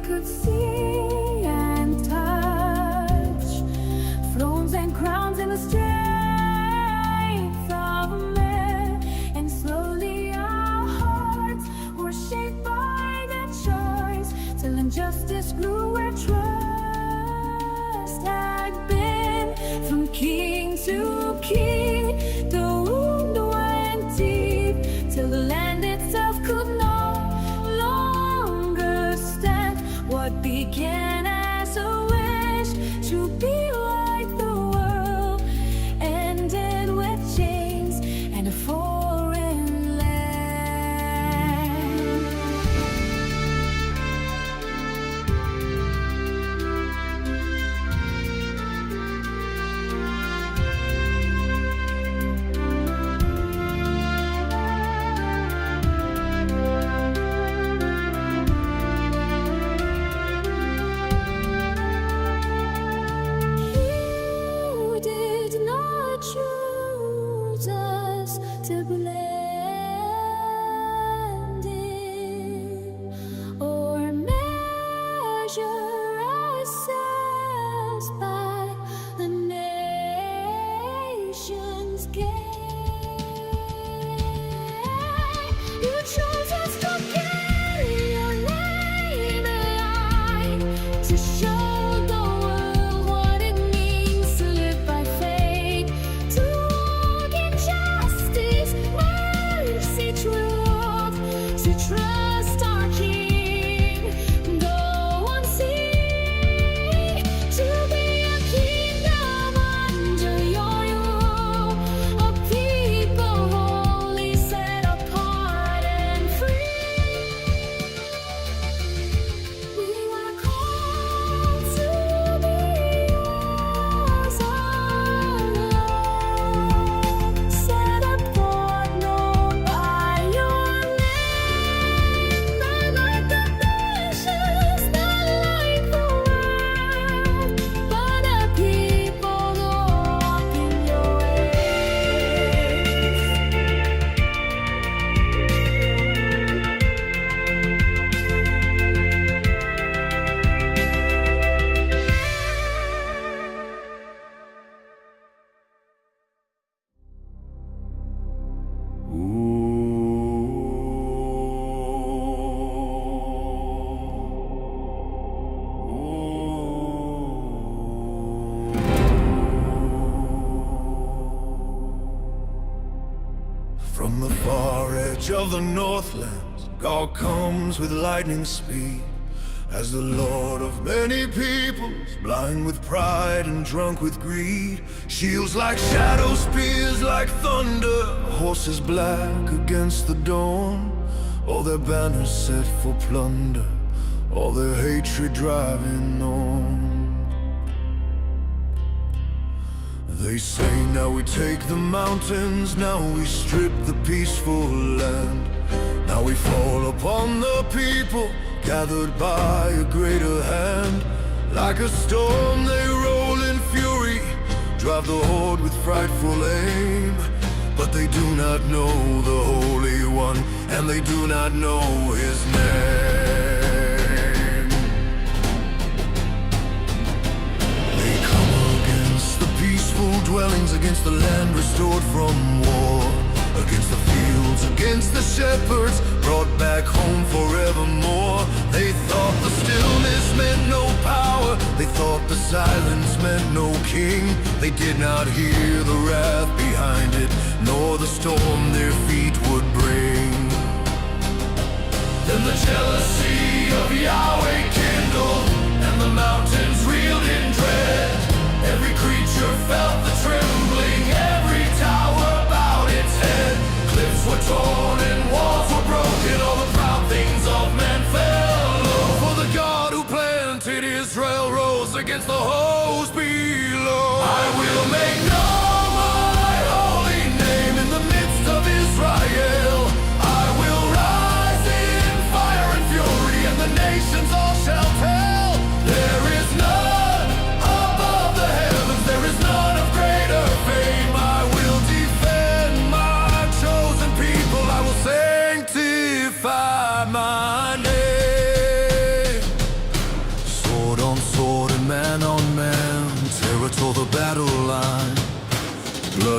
could see and touch, thrones and crowns in the strength of a man. And slowly our hearts were shaped by that choice, till injustice grew where trust had been. From king to king, the wound went deep, till the land itself could no longer stand. What began as a wish to be like the world ended with chains and a foreign land. You did not choose us to blend in or measure ourselves by the nation's gain. You chose us to carry your name alive, to show the world what it means to live by faith, to walk in justice, mercy, truth, to trust our King, though unseen, to be a kingdom under your rule, a people holy, set apart and free. We were called to be yours alone, set apart, known by your name, not like the nations, not like the world, but a people who walk in your ways. From the far edge of the Northlands, God comes with lightning speed. As the Lord of many peoples, blind with pride and drunk with greed. Shields like shadows, spears like thunder, horses black against the dawn. All their banners set for plunder, all their hatred driving on. They say, now we take the mountains, now we strip the peaceful land. Now we fall upon the people, gathered by a greater hand. Like a storm they roll in fury, drive the horde with frightful aim. But they do not know the Holy One, and they do not know His name. They come against the peaceful dwellings, against the land restored from war, against the fields, against the shepherds, brought back home forevermore. They thought the stillness meant no power, they thought the silence meant no king. They did not hear the wrath behind it, nor the storm their feet would bring. Then the jealousy of Yahweh kindled, and the mountains reeled in dread. Every creature felt the trembling, every tower bowed its head. Cliffs were torn and walls were broken, all the proud things of men fell low. For the God who planted Israel rose against the host below. I will make known my holy name in the midst of Israel. I will rise in fire and fury, and the nations all shall tell. There is no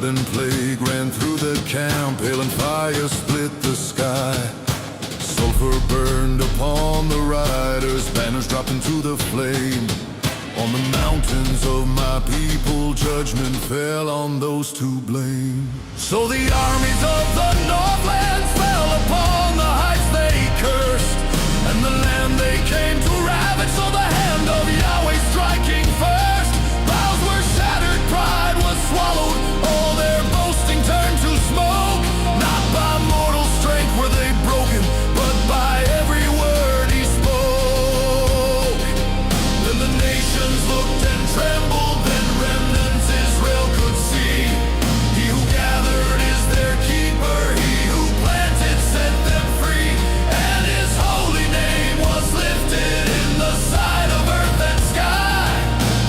sudden plague ran through the camp, hail and fire split the sky. Sulfur burned upon the riders, banners dropped into the flame. On the mountains of my people, judgment fell on those to blame. So the armies of the Northlands fell upon the heights they cursed, and the land they came to ravage, saw the hand of Yahweh striking first. Vows were shattered, pride was swallowed, all their boasting turned to smoke. Not by mortal strength were they broken, but by every word he spoke. Then the nations looked and trembled, then remnants Israel could see. He who gathered is their keeper, he who planted set them free, and his holy name was lifted in the sight of earth and sky.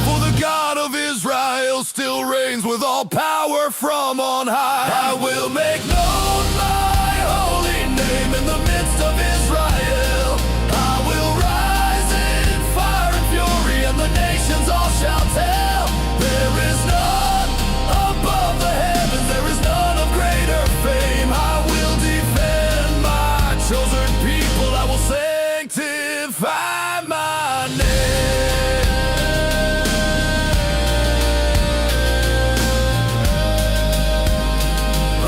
For the God of Israel still reigns with all power from on high. I will make known my holy name in the midst of Israel. I will rise in fire and fury, and the nations all shall tell. There is none above the heavens, there is none of greater fame. I will defend my chosen people, I will sanctify my name.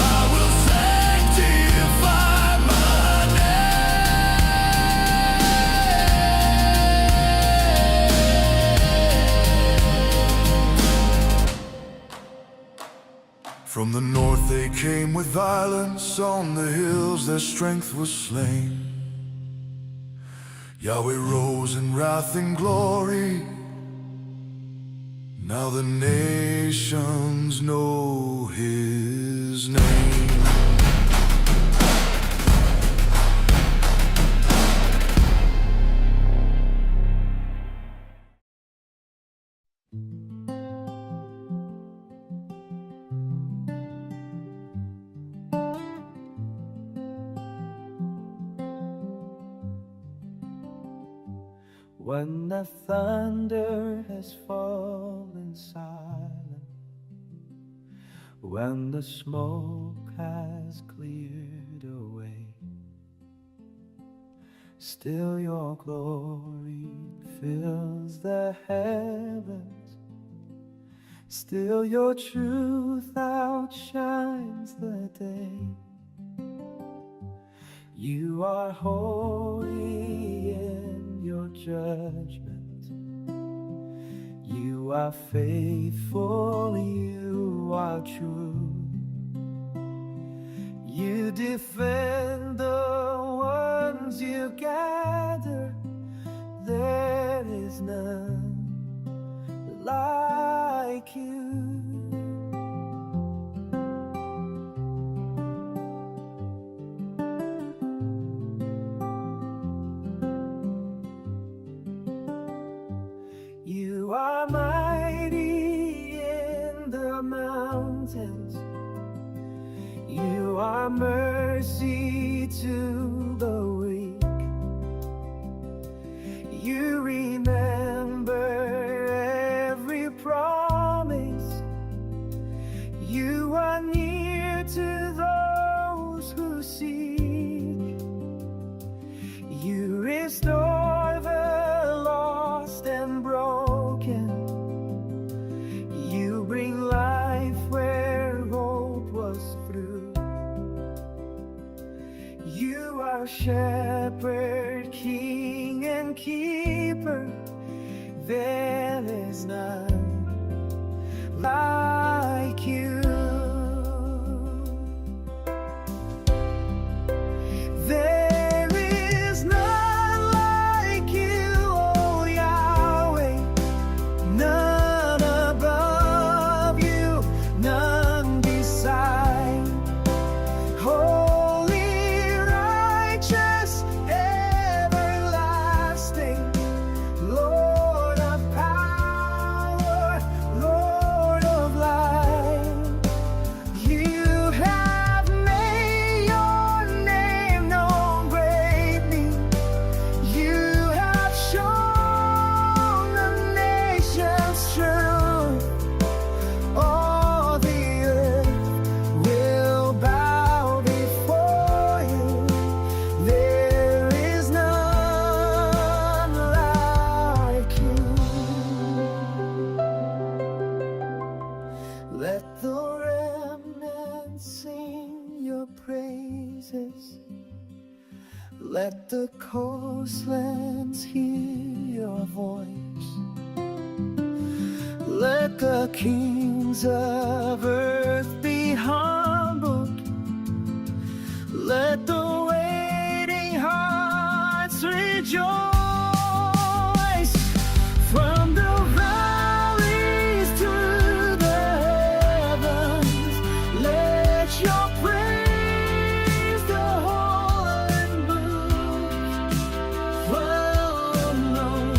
I will sanctify my name. From the north they came with violence, on the hills their strength was slain. Yahweh rose in wrath and glory, now the nations know his name. When the thunder has fallen silent, when the smoke has cleared away, still your glory fills the heavens, still your truth outshines the day. You are holy in your judgment, you are faithful, you are true. You defend the ones you gather, there is none like you. You are mighty in the mountains, you are mercy to the weak. You remember every promise, you are near to those who seek. You restore the lost and broken, you bring life where hope was through. You are shepherd, king and keeper, there is none like you. There is none like you, oh Yahweh, none above you, none beside. Holy, righteous, everlasting, Lord of power Let the coastlands hear your voice. Let the kings of earth be humbled. Let the waiting hearts rejoice. From the valleys to the heavens, let your praise the whole earth move. Well known,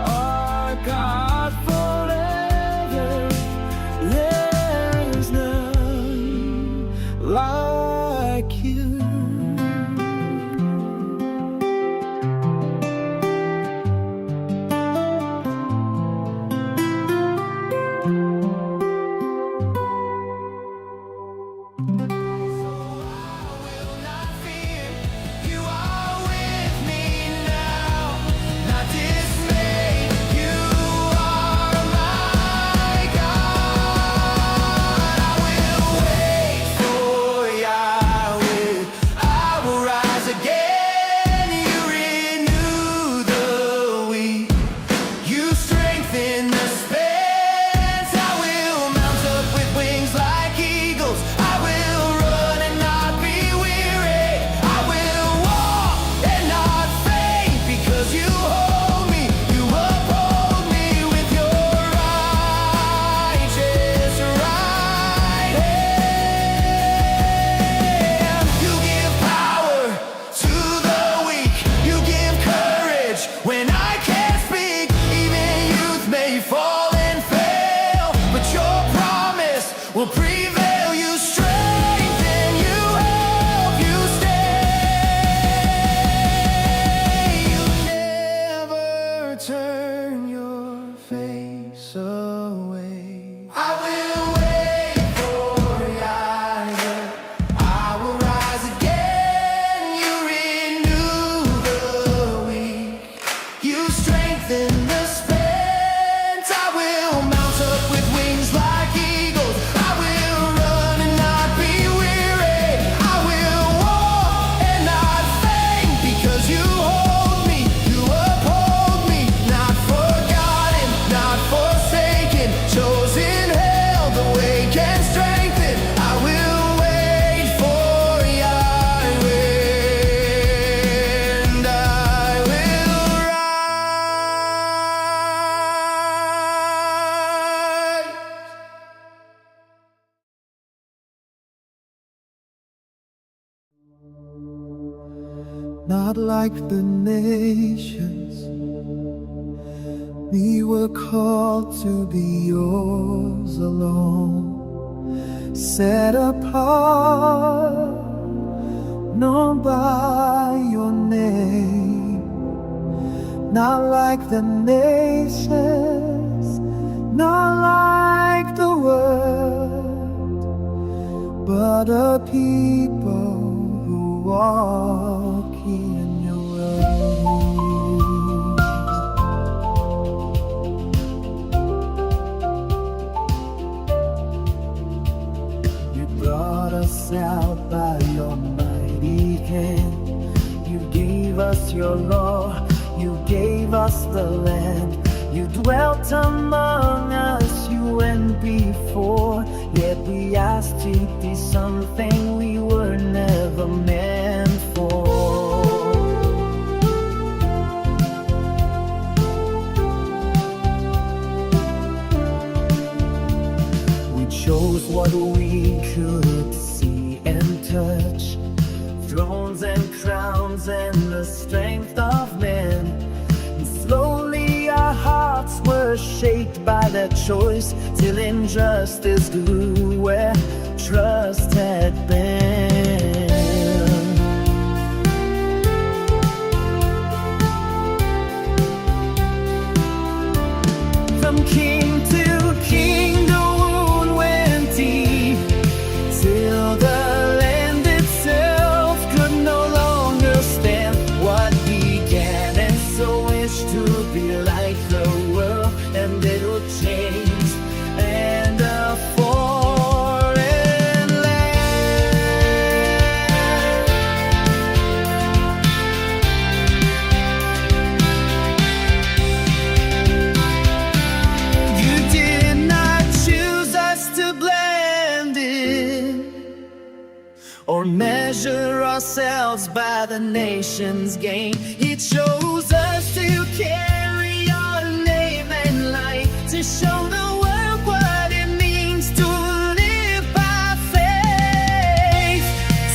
our God forever. There is none like you. When I can't speak, even youth may fall and fail, but your promise will prevail. You strengthen, you help, you stay. You never turn your face away. I will wait for Yahweh. I will rise again. You renew the weak. You strengthen the spent. I will mount up with wings like eagles. I will run and not be weary. I will walk and not faint, because you hold me, you uphold me. Not forgotten, not forsaken, chosen, held, awake and strengthened. I will wait for Yahweh, and I will rise. Not like the nations, we were called to be yours alone, set apart, known by your name. Not like the nations, not like the world, but a people who walk in your way. You brought us out by your mighty hand. You gave us your law, you gave us the land. You dwelt among us, you went before. Yet we asked to be something we were never meant for. We chose what we could see and touch, thrones and crowns and the strength of men. And slowly our hearts were shaped by that choice, till injustice grew where trust had been. From king to king, the wound went deep, till the land itself could no longer stand. What began and so wished to be like the world, and it will change, and a foreign land. measure ourselves by the nation's gain. It shows us to carry our name and light, to show the world what it means to live by faith,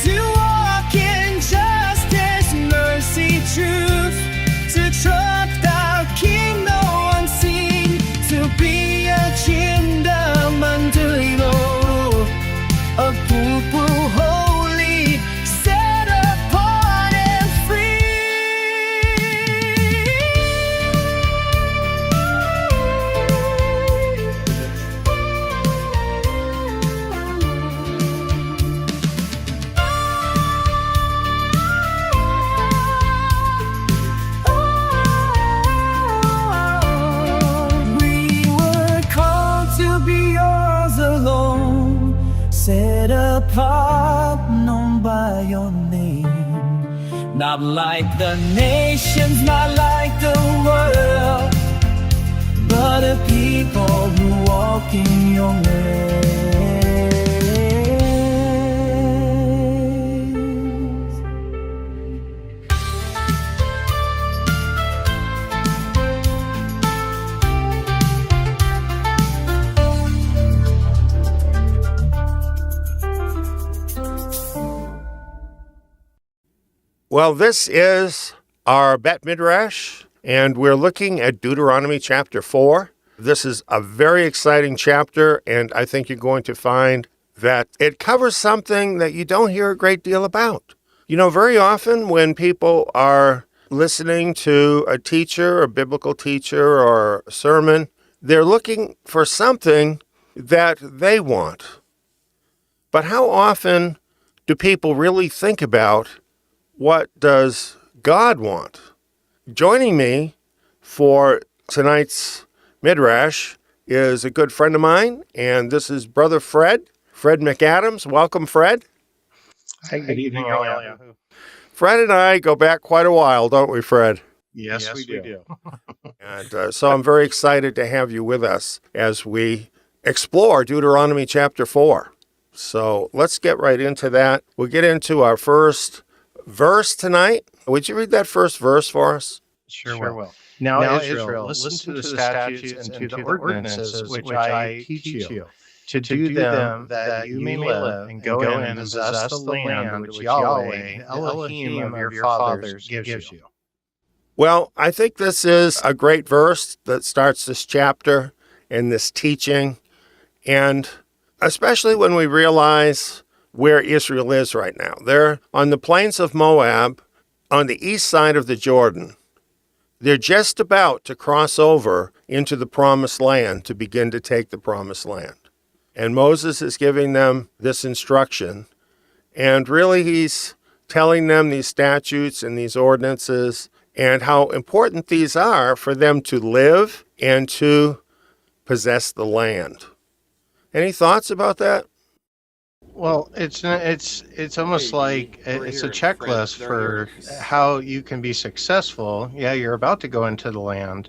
to walk in justice, mercy, truth, to trust our King, though unseen, to be a kingdom under law, a people holy, set apart and We were called to be yours alone, set apart, known by your name. Not like the nations, not like the world, but a people who walk in your ways. Well, this is our Bet Midrash, and we're looking at Deuteronomy chapter 4. This is a very exciting chapter, and I think you're going to find that it covers something that you don't hear a great deal about. You know, very often when people are listening to a teacher, a biblical teacher, or a sermon, they're looking for something that they want. But how often do people really think about what does God want? Joining me for tonight's Midrash is a good friend of mine, and this is Brother Fred McAdams. Welcome, Fred. Hi, good evening, Eliyahu. Fred and I go back quite a while, don't we, Fred? Yes, we do. And so I'm very excited to have you with us as we explore Deuteronomy chapter 4. So let's get right into that. We'll get into our first verse tonight. Would you read that first verse for us? Sure will. Now, Israel, listen to the statutes and to the ordinances which I teach you, to do them that you may live, and go in and possess the land which Yahweh, the Elohim of your fathers, gives you. Well, I think this is a great verse that starts this chapter and this teaching, and especially when we realize where Israel is right now. They're on the plains of Moab, on the east side of the Jordan. They're just about to cross over into the promised land to begin to take the promised land. And Moses is giving them this instruction, and really he's telling them these statutes and these ordinances and how important these are for them to live and to possess the land. Any thoughts about that? Well, it's almost like it's a checklist for how you can be successful. Yeah, you're about to go into the land,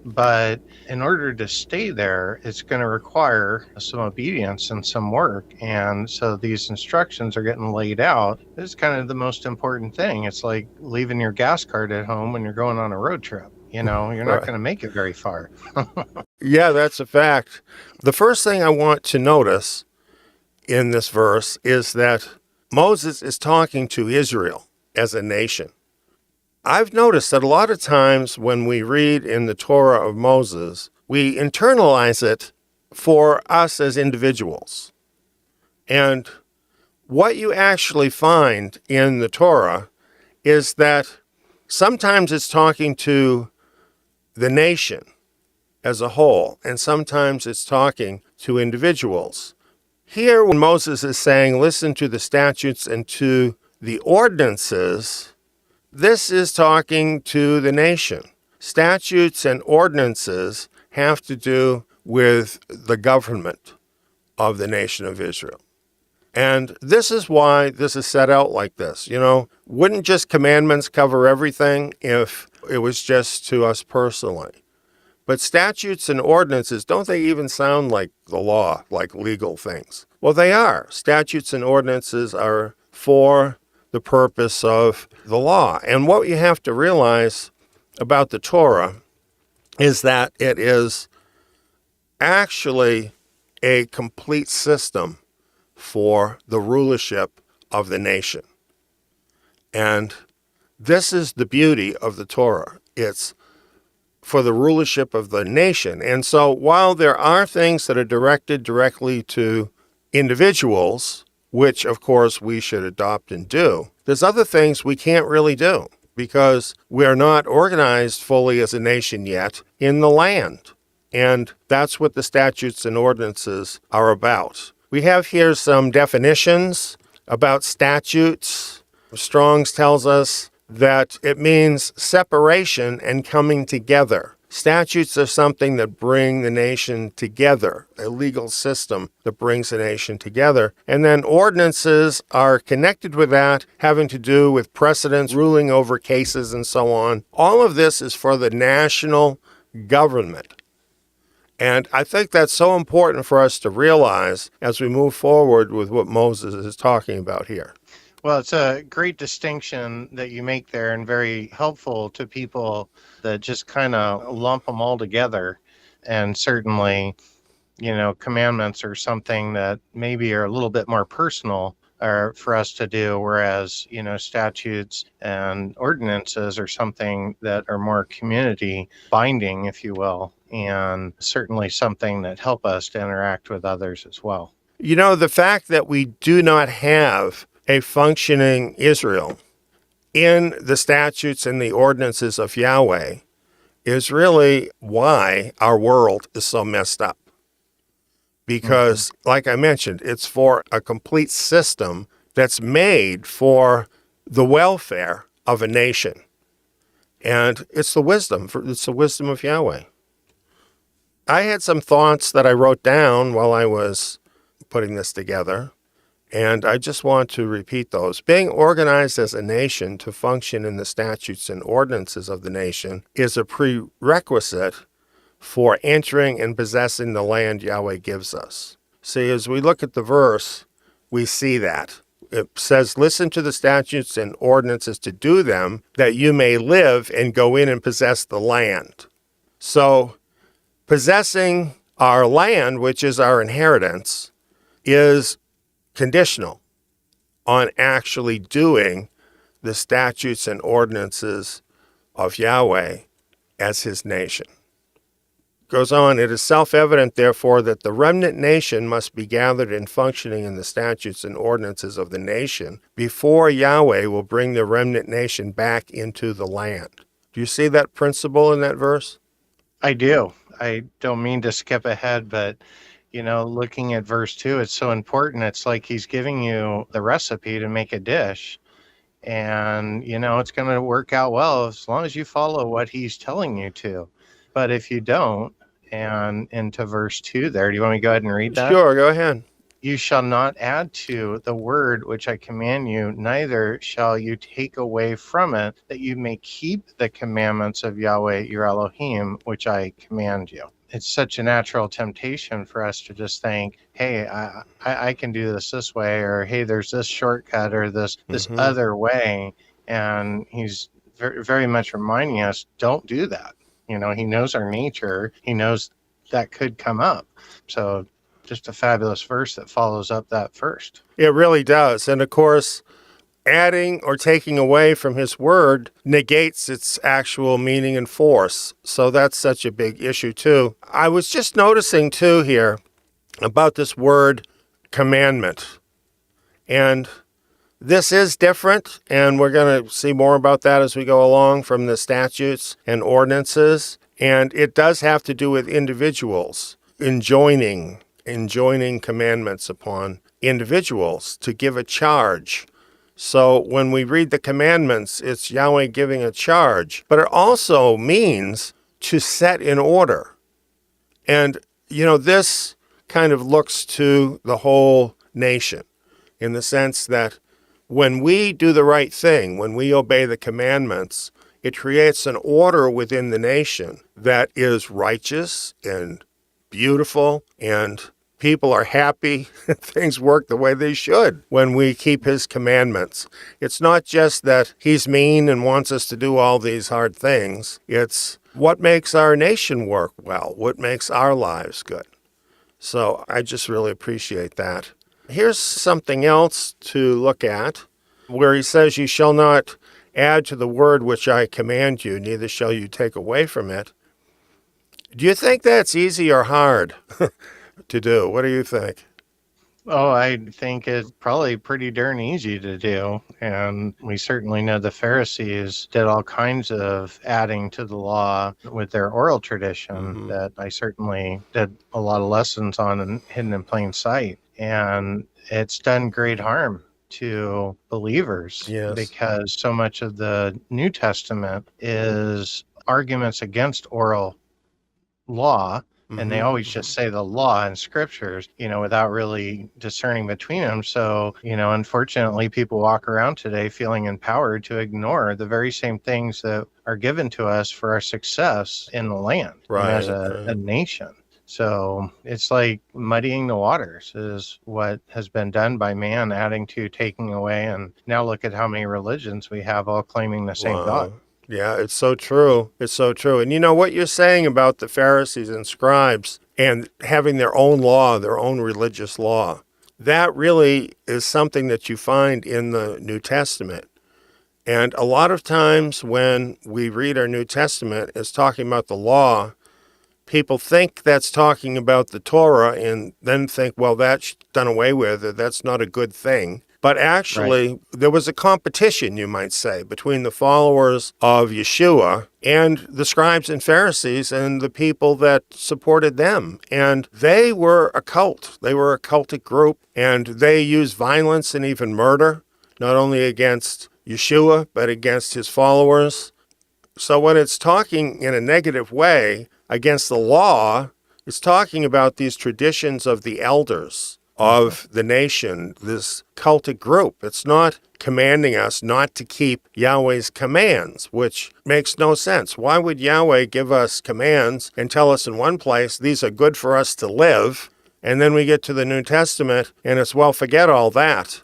but in order to stay there, it's going to require some obedience and some work. And so these instructions are getting laid out. This is kind of the most important thing. It's like leaving your gas card at home when you're going on a road trip. You know, you're not going to make it very far. Yeah, that's a fact. The first thing I want to notice in this verse is that Moses is talking to Israel as a nation. I've noticed that a lot of times when we read in the Torah of Moses, we internalize it for us as individuals. And what you actually find in the Torah is that sometimes it's talking to the nation as a whole, and sometimes it's talking to individuals. Here, when Moses is saying, listen to the statutes and to the ordinances, this is talking to the nation. Statutes and ordinances have to do with the government of the nation of Israel. And this is why this is set out like this. You know, wouldn't just commandments cover everything if it was just to us personally? But statutes and ordinances, don't they even sound like the law, like legal things? Well, they are. Statutes and ordinances are for the purpose of the law. And what you have to realize about the Torah is that it is actually a complete system for the rulership of the nation. And this is the beauty of the Torah. It's for the rulership of the nation. And so while there are things that are directed directly to individuals, which of course we should adopt and do, there's other things we can't really do because we're not organized fully as a nation yet in the land. And that's what the statutes and ordinances are about. We have here some definitions about statutes. Strong's tells us that it means separation and coming together. Statutes are something that bring the nation together, a legal system that brings the nation together. And then ordinances are connected with that, having to do with precedents, ruling over cases, and so on. All of this is for the national government. And I think that's so important for us to realize as we move forward with what Moses is talking about here. Well, it's a great distinction that you make there and very helpful to people that just kind of lump them all together. And certainly, commandments are something that maybe are a little bit more personal for us to do, whereas, statutes and ordinances are something that are more community binding, if you will, and certainly something that help us to interact with others as well. The fact that we do not have a functioning Israel in the statutes and the ordinances of Yahweh is really why our world is so messed up. Because, like I mentioned, it's for a complete system that's made for the welfare of a nation. And it's the wisdom of Yahweh. I had some thoughts that I wrote down while I was putting this together. And I just want to repeat those. Being organized as a nation to function in the statutes and ordinances of the nation is a prerequisite for entering and possessing the land Yahweh gives us. See, as we look at the verse, we see that. It says, listen to the statutes and ordinances to do them, that you may live and go in and possess the land. So, possessing our land, which is our inheritance, is conditional on actually doing the statutes and ordinances of Yahweh as his nation. Goes on, it is self-evident, therefore, that the remnant nation must be gathered and functioning in the statutes and ordinances of the nation before Yahweh will bring the remnant nation back into the land. Do you see that principle in that verse? I do. I don't mean to skip ahead, but looking at verse 2, it's so important. It's like he's giving you the recipe to make a dish. And, it's going to work out well as long as you follow what he's telling you to. But if you don't, and into verse 2 there, do you want me to go ahead and read that? Sure, go ahead. You shall not add to the word which I command you, neither shall you take away from it, that you may keep the commandments of Yahweh your Elohim, which I command you. It's such a natural temptation for us to just think, hey, I can do this way, or hey, there's this shortcut or this other way. And he's very, very much reminding us, don't do that. He knows our nature. He knows that could come up. So just a fabulous verse that follows up that first. It really does. And of course, adding or taking away from his word negates its actual meaning and force. So that's such a big issue too. I was just noticing too here about this word commandment. And this is different, and we're going to see more about that as we go along from the statutes and ordinances. And it does have to do with individuals enjoining commandments upon individuals to give a charge. So when we read the commandments, it's Yahweh giving a charge, but it also means to set in order. And, this kind of looks to the whole nation in the sense that when we do the right thing, when we obey the commandments, it creates an order within the nation that is righteous and beautiful and people are happy, things work the way they should when we keep his commandments. It's not just that he's mean and wants us to do all these hard things. It's what makes our nation work well, what makes our lives good. So I just really appreciate that. Here's something else to look at, where he says, you shall not add to the word which I command you, neither shall you take away from it. Do you think that's easy or hard to do? What do you think? Oh, I think it's probably pretty darn easy to do. And we certainly know the Pharisees did all kinds of adding to the law with their oral tradition that I certainly did a lot of lessons on and hidden in plain sight. And it's done great harm to believers because so much of the New Testament is arguments against oral law. And they always just say the law and scriptures, without really discerning between them. So, unfortunately, people walk around today feeling empowered to ignore the very same things that are given to us for our success in the land and as a nation. So it's like muddying the waters is what has been done by man, adding to, taking away. And now look at how many religions we have all claiming the same God. Yeah, it's so true. It's so true. And you know what you're saying about the Pharisees and scribes and having their own law, their own religious law, that really is something that you find in the New Testament. And a lot of times when we read our New Testament as talking about the law, people think that's talking about the Torah and then think, well, that's done away with, or that's not a good thing. But actually, there was a competition, you might say, between the followers of Yeshua and the scribes and Pharisees and the people that supported them. And they were a cult. They were a cultic group, and they used violence and even murder, not only against Yeshua, but against his followers. So when it's talking in a negative way against the law, it's talking about these traditions of the elders of the nation, this cultic group. It's not commanding us not to keep Yahweh's commands, which makes no sense. Why would Yahweh give us commands and tell us in one place, these are good for us to live, and then we get to the New Testament and it's, well, forget all that.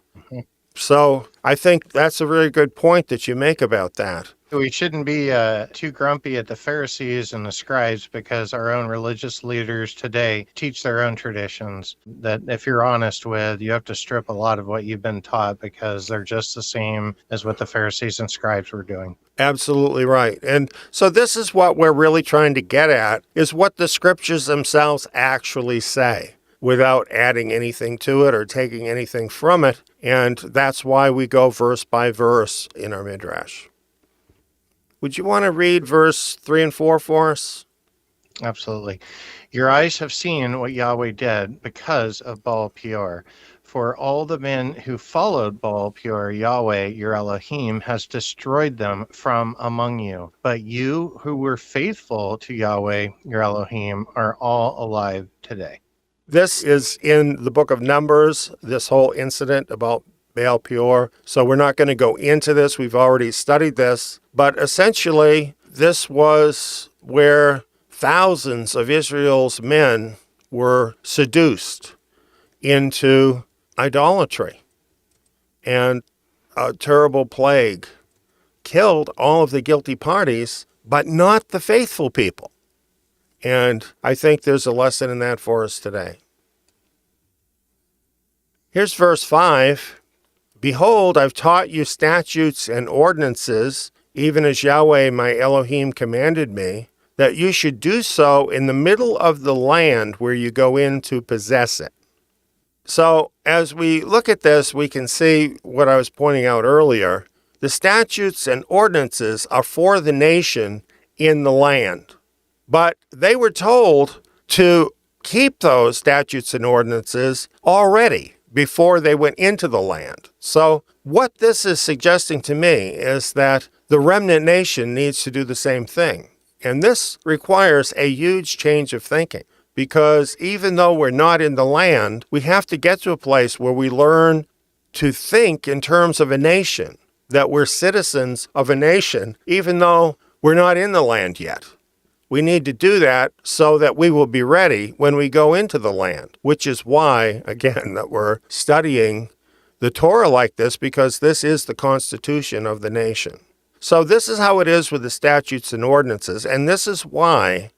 So I think that's a very good point that you make about that. We shouldn't be too grumpy at the Pharisees and the scribes because our own religious leaders today teach their own traditions that, if you're honest with, you have to strip a lot of what you've been taught because they're just the same as what the Pharisees and scribes were doing. Absolutely right. And so this is what we're really trying to get at, is what the scriptures themselves actually say, without adding anything to it or taking anything from it. And that's why we go verse by verse in our Midrash. Would you want to read verse 3 and 4 for us? Absolutely. Your eyes have seen what Yahweh did because of Baal Peor. For all the men who followed Baal Peor, Yahweh, your Elohim, has destroyed them from among you. But you who were faithful to Yahweh, your Elohim, are all alive today. This is in the book of Numbers, this whole incident about Baal Peor. So we're not going to go into this. We've already studied this. But essentially, this was where thousands of Israel's men were seduced into idolatry. And a terrible plague killed all of the guilty parties, but not the faithful people. And I think there's a lesson in that for us today. Here's verse 5. Behold, I've taught you statutes and ordinances, even as Yahweh my Elohim commanded me, that you should do so in the middle of the land where you go in to possess it. So as we look at this, we can see what I was pointing out earlier. The statutes and ordinances are for the nation in the land. But they were told to keep those statutes and ordinances already before they went into the land. So what this is suggesting to me is that the remnant nation needs to do the same thing. And this requires a huge change of thinking, because even though we're not in the land, we have to get to a place where we learn to think in terms of a nation, that we're citizens of a nation, even though we're not in the land yet. We need to do that so that we will be ready when we go into the land, which is why, again, that we're studying the Torah like this, because this is the constitution of the nation. So this is how it is with the statutes and ordinances, and this is why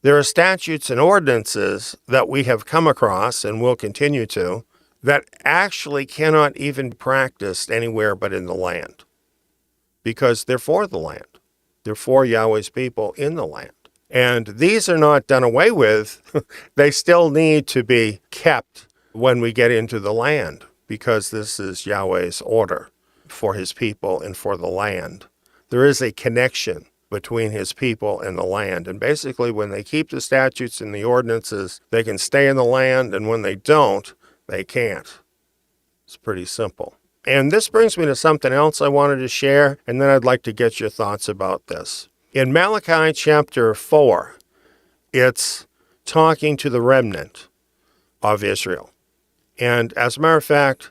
there are statutes and ordinances that we have come across and will continue to that actually cannot even be practiced anywhere but in the land, because they're for the land. They're for Yahweh's people in the land. And these are not done away with. They still need to be kept when we get into the land, because this is Yahweh's order for his people and for the land. There is a connection between his people and the land. And basically, when they keep the statutes and the ordinances, they can stay in the land, and when they don't, they can't. It's pretty simple. And this brings me to something else I wanted to share, and then I'd like to get your thoughts about this. In Malachi chapter 4, it's talking to the remnant of Israel. And as a matter of fact,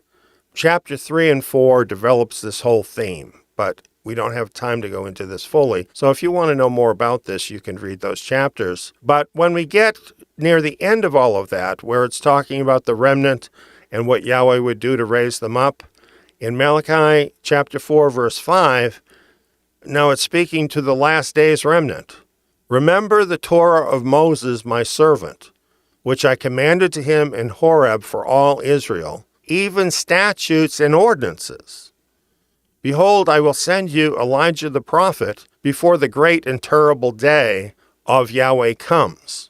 chapter 3 and 4 develops this whole theme, but we don't have time to go into this fully. So if you want to know more about this, you can read those chapters. But when we get near the end of all of that, where it's talking about the remnant and what Yahweh would do to raise them up, in Malachi chapter 4, verse 5, now it's speaking to the last days remnant. Remember the Torah of Moses, my servant, which I commanded to him in Horeb for all Israel, even statutes and ordinances. Behold, I will send you Elijah the prophet before the great and terrible day of Yahweh comes.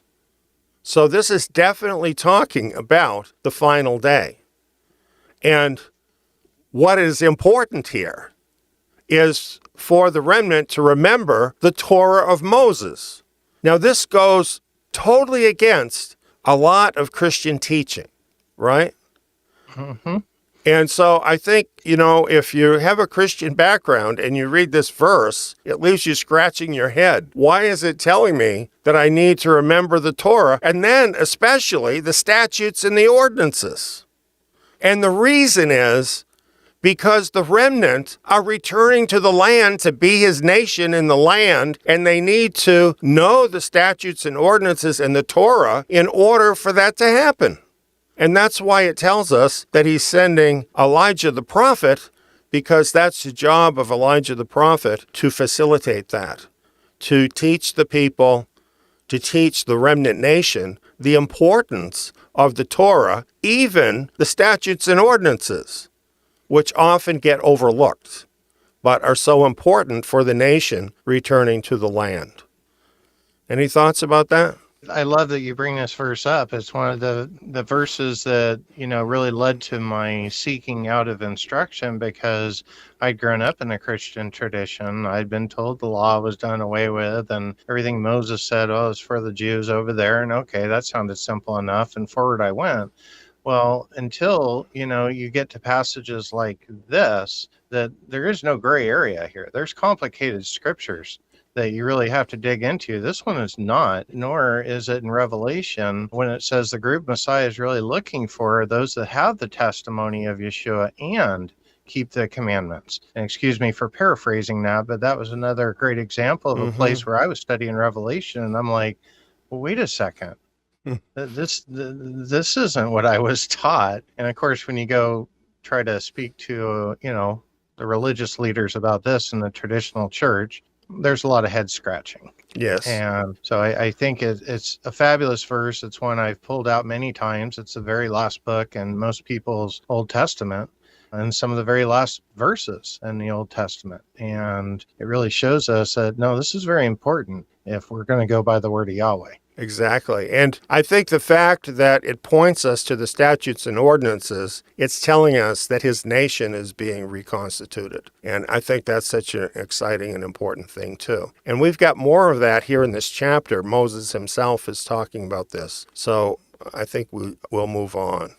So this is definitely talking about the final day. And what is important here is for the remnant to remember the Torah of Moses. Now, this goes totally against a lot of Christian teaching, right? Mm-hmm. And so I think, if you have a Christian background and you read this verse, it leaves you scratching your head. Why is it telling me that I need to remember the Torah, and then especially the statutes and the ordinances? And the reason is because the remnant are returning to the land to be his nation in the land, and they need to know the statutes and ordinances and the Torah in order for that to happen. And that's why it tells us that he's sending Elijah the prophet, because that's the job of Elijah the prophet, to facilitate that, to teach the people, to teach the remnant nation the importance of the Torah, even the statutes and ordinances, which often get overlooked, but are so important for the nation returning to the land. Any thoughts about that? I love that you bring this verse up. It's one of the verses that, really led to my seeking out of instruction, because I'd grown up in a Christian tradition. I'd been told the law was done away with, and everything Moses said, it's for the Jews over there. And okay, that sounded simple enough, and forward I went. Well, until, you get to passages like this, that there is no gray area here. There's complicated scriptures that you really have to dig into. This one is not, nor is it in Revelation when it says the group Messiah is really looking for those that have the testimony of Yeshua and keep the commandments. And excuse me for paraphrasing that, but that was another great example of a place where I was studying Revelation, and I'm like, well, wait a second. This isn't what I was taught. And of course, when you go try to speak to, the religious leaders about this in the traditional church, there's a lot of head scratching. Yes. And so I think it's a fabulous verse. It's one I've pulled out many times. It's the very last book in most people's Old Testament, and some of the very last verses in the Old Testament. And it really shows us that, no, this is very important if we're going to go by the word of Yahweh. Exactly. And I think the fact that it points us to the statutes and ordinances, it's telling us that his nation is being reconstituted. And I think that's such an exciting and important thing too. And we've got more of that here in this chapter. Moses himself is talking about this. So I think we'll move on.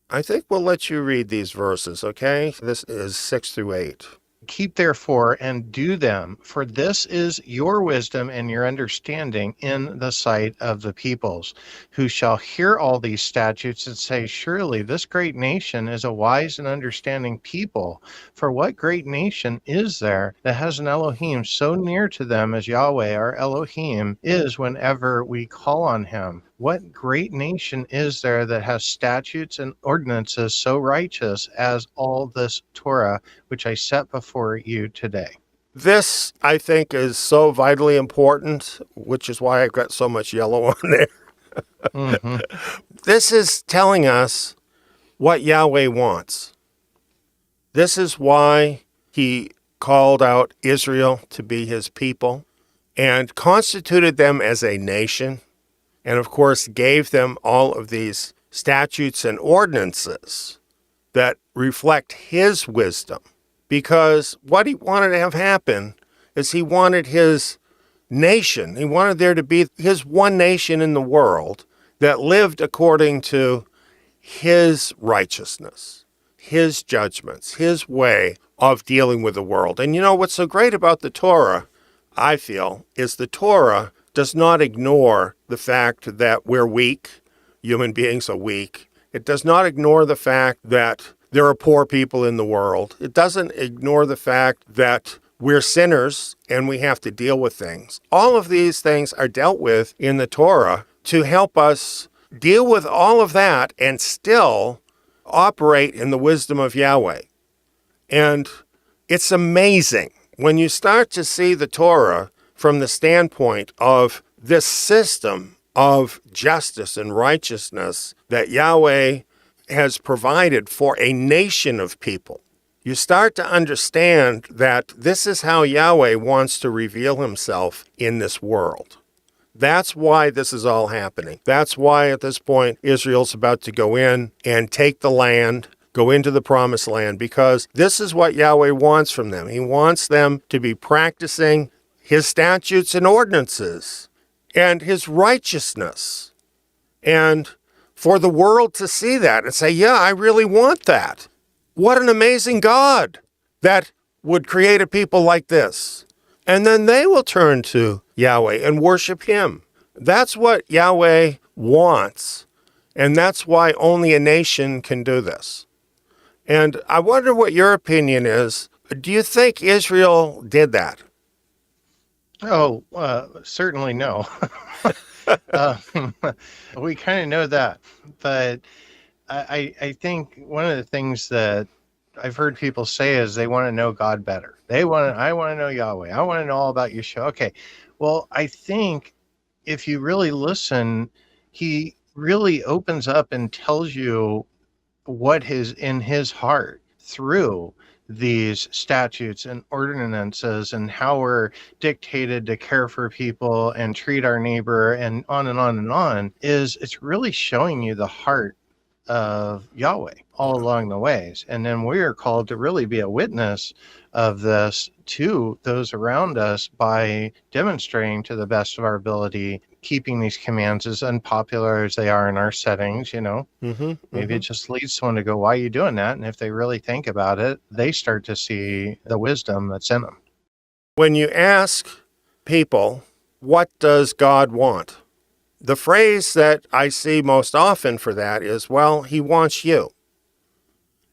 I think we'll let you read these verses, okay? This is 6 through 8. Keep therefore and do them, for this is your wisdom and your understanding in the sight of the peoples, who shall hear all these statutes and say, surely this great nation is a wise and understanding people. For what great nation is there that has an Elohim so near to them as Yahweh our Elohim is whenever we call on him? What great nation is there that has statutes and ordinances so righteous as all this Torah which I set before you today? This, I think, is so vitally important, which is why I've got so much yellow on there. Mm-hmm. This is telling us what Yahweh wants. This is why he called out Israel to be his people and constituted them as a nation, and of course gave them all of these statutes and ordinances that reflect his wisdom. Because what he wanted to have happen is he wanted his nation, he wanted there to be his one nation in the world that lived according to his righteousness, his judgments, his way of dealing with the world. And you know what's so great about the Torah, I feel, is the Torah does not ignore the fact that we're weak, human beings are weak. It does not ignore the fact that there are poor people in the world. It doesn't ignore the fact that we're sinners and we have to deal with things. All of these things are dealt with in the Torah to help us deal with all of that and still operate in the wisdom of Yahweh. And it's amazing when you start to see the Torah from the standpoint of this system of justice and righteousness that Yahweh has provided for a nation of people. You start to understand that this is how Yahweh wants to reveal himself in this world. That's why this is all happening. That's why at this point Israel's about to go in and take the land, go into the promised land, because this is what Yahweh wants from them. He wants them to be practicing his statutes and ordinances and his righteousness. And for the world to see that and say, yeah, I really want that. What an amazing God that would create a people like this. And then they will turn to Yahweh and worship him. That's what Yahweh wants. And that's why only a nation can do this. And I wonder what your opinion is. Do you think Israel did that? Oh, certainly no. We kind of know that, but I think one of the things that I've heard people say is they want to know God better. I want to know Yahweh. I want to know all about Yeshua. Okay, well, I think if you really listen, he really opens up and tells you what is in his heart through these statutes and ordinances and how we're dictated to care for people and treat our neighbor and on and on and on. It's really showing you the heart of Yahweh all along the ways. And then we are called to really be a witness of this to those around us by demonstrating to the best of our ability, keeping these commands as unpopular as they are in our settings, Maybe it just leads someone to go, why are you doing that? And if they really think about it, they start to see the wisdom that's in them. When you ask people, what does God want? The phrase that I see most often for that is, well, he wants you.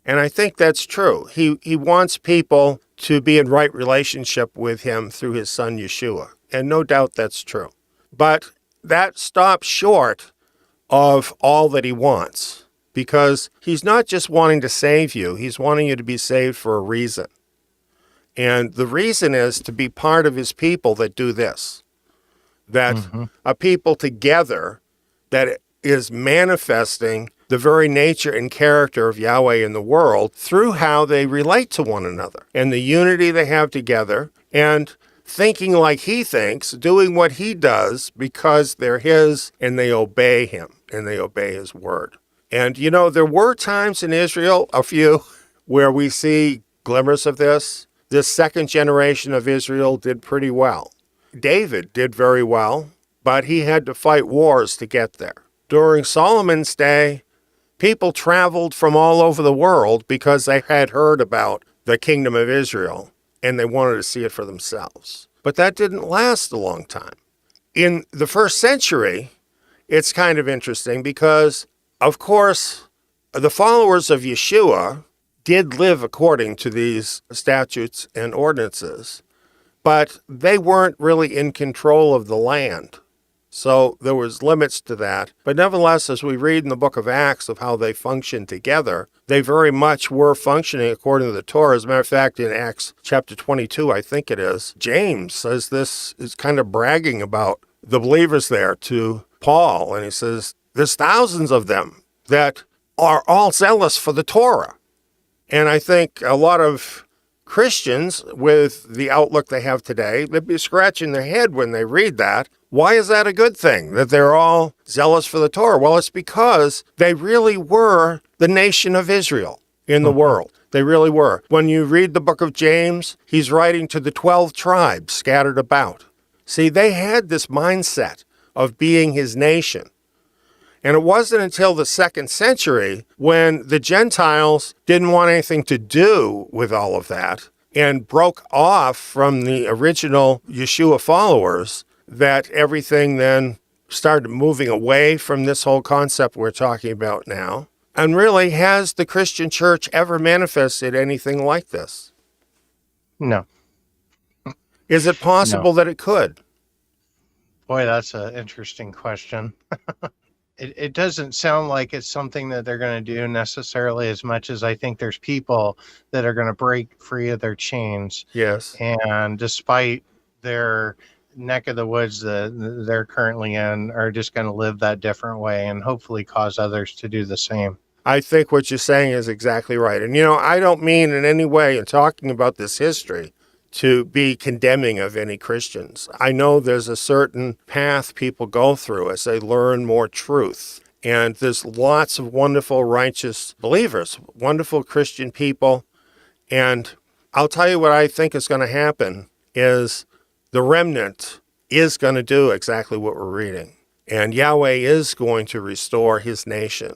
And I think that's true. He wants people to be in right relationship with him through his son Yeshua. And no doubt that's true. But that stops short of all that he wants, because he's not just wanting to save you. He's wanting you to be saved for a reason. And the reason is to be part of his people that do this. That a people together that is manifesting the very nature and character of Yahweh in the world through how they relate to one another and the unity they have together and thinking like he thinks, doing what he does because they're his and they obey him and they obey his word. And, there were times in Israel, a few, where we see glimmers of this. This second generation of Israel did pretty well. David did very well, but he had to fight wars to get there. During Solomon's day, people traveled from all over the world because they had heard about the kingdom of Israel. and they wanted to see it for themselves. But that didn't last a long time. In the first century, it's kind of interesting because, of course, the followers of Yeshua did live according to these statutes and ordinances, but they weren't really in control of the land. So there was limits to that. But nevertheless, as we read in the book of Acts of how they functioned together, they very much were functioning according to the Torah. As a matter of fact, in Acts chapter 22, I think it is, James says this is kind of bragging about the believers there to Paul. And he says, there's thousands of them that are all zealous for the Torah. And I think a lot of Christians, with the outlook they have today, they'd be scratching their head when they read that. Why is that a good thing, that they're all zealous for the Torah? Well, it's because they really were the nation of Israel in the world. They really were. When you read the book of James, he's writing to the 12 tribes scattered about. See, they had this mindset of being his nation. And it wasn't until the 2nd century when the Gentiles didn't want anything to do with all of that and broke off from the original Yeshua followers that everything then started moving away from this whole concept we're talking about now. And really, has the Christian church ever manifested anything like this? No. Is it possible that it could? Boy, that's an interesting question. It doesn't sound like it's something that they're going to do necessarily, as much as I think there's people that are going to break free of their chains. Yes. And despite their neck of the woods that they're currently in, are just going to live that different way and hopefully cause others to do the same. I think what you're saying is exactly right. And, I don't mean in any way in talking about this history to be condemning of any Christians. I know there's a certain path people go through as they learn more truth. And there's lots of wonderful, righteous believers, wonderful Christian people. And I'll tell you what I think is going to happen is the remnant is going to do exactly what we're reading. And Yahweh is going to restore his nation.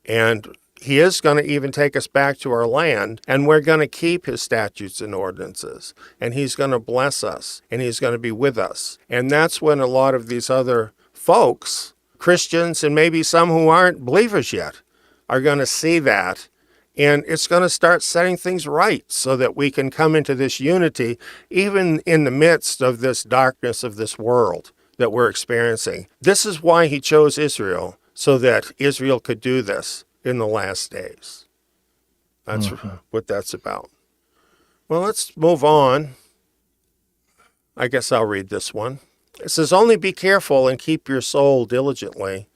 And he is going to even take us back to our land, and we're going to keep his statutes and ordinances. And he's going to bless us, and he's going to be with us. And that's when a lot of these other folks, Christians, and maybe some who aren't believers yet, are going to see that. And it's going to start setting things right so that we can come into this unity, even in the midst of this darkness of this world that we're experiencing. This is why he chose Israel, so that Israel could do this in the last days. That's what that's about. Well, let's move on. I guess I'll read this one. It says, only be careful and keep your soul diligently,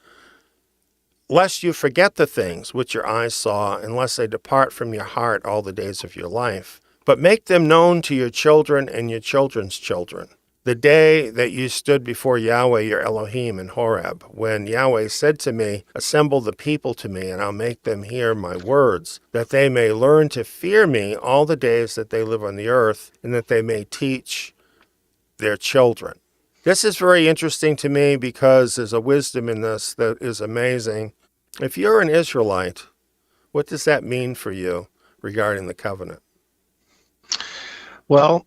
lest you forget the things which your eyes saw, unless they depart from your heart all the days of your life. But make them known to your children and your children's children. The day that you stood before Yahweh your Elohim in Horeb, when Yahweh said to me, assemble the people to me, and I'll make them hear my words, that they may learn to fear me all the days that they live on the earth, and that they may teach their children. This is very interesting to me because there's a wisdom in this that is amazing. If you're an Israelite, what does that mean for you regarding the covenant? Well,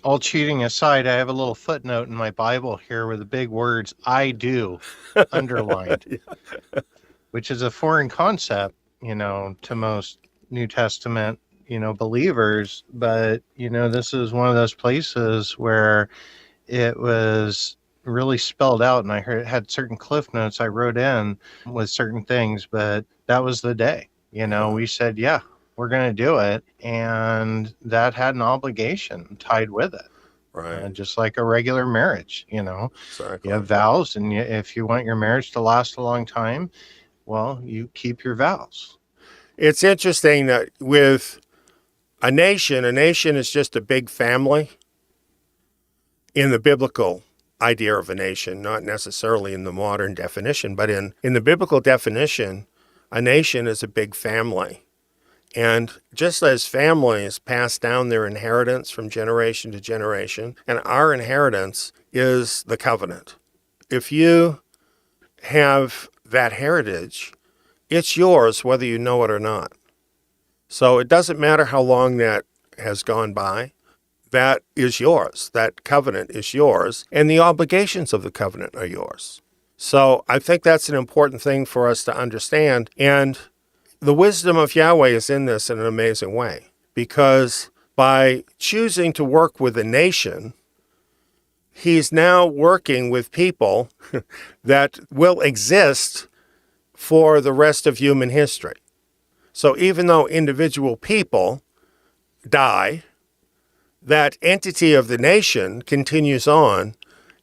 all cheating aside, I have a little footnote in my Bible here with the big words, I do, underlined, which is a foreign concept, to most New Testament, believers. But, this is one of those places where it was really spelled out, and I heard it had certain cliff notes I wrote in with certain things, but that was the day. We said, yeah, we're going to do it. And that had an obligation tied with it. Right. Just like a regular marriage, Exactly. You have vows, and if you want your marriage to last a long time, well, you keep your vows. It's interesting that with a nation is just a big family in the biblical idea of a nation, not necessarily in the modern definition, but in the biblical definition, a nation is a big family. And just as families pass down their inheritance from generation to generation, and our inheritance is the covenant. If you have that heritage, it's yours whether you know it or not. So it doesn't matter how long that has gone by. that is yours. That covenant is yours, and the obligations of the covenant are yours. So I think that's an important thing for us to understand. And the wisdom of Yahweh is in this in an amazing way, because by choosing to work with a nation, he's now working with people that will exist for the rest of human history. So even though individual people die, that entity of the nation continues on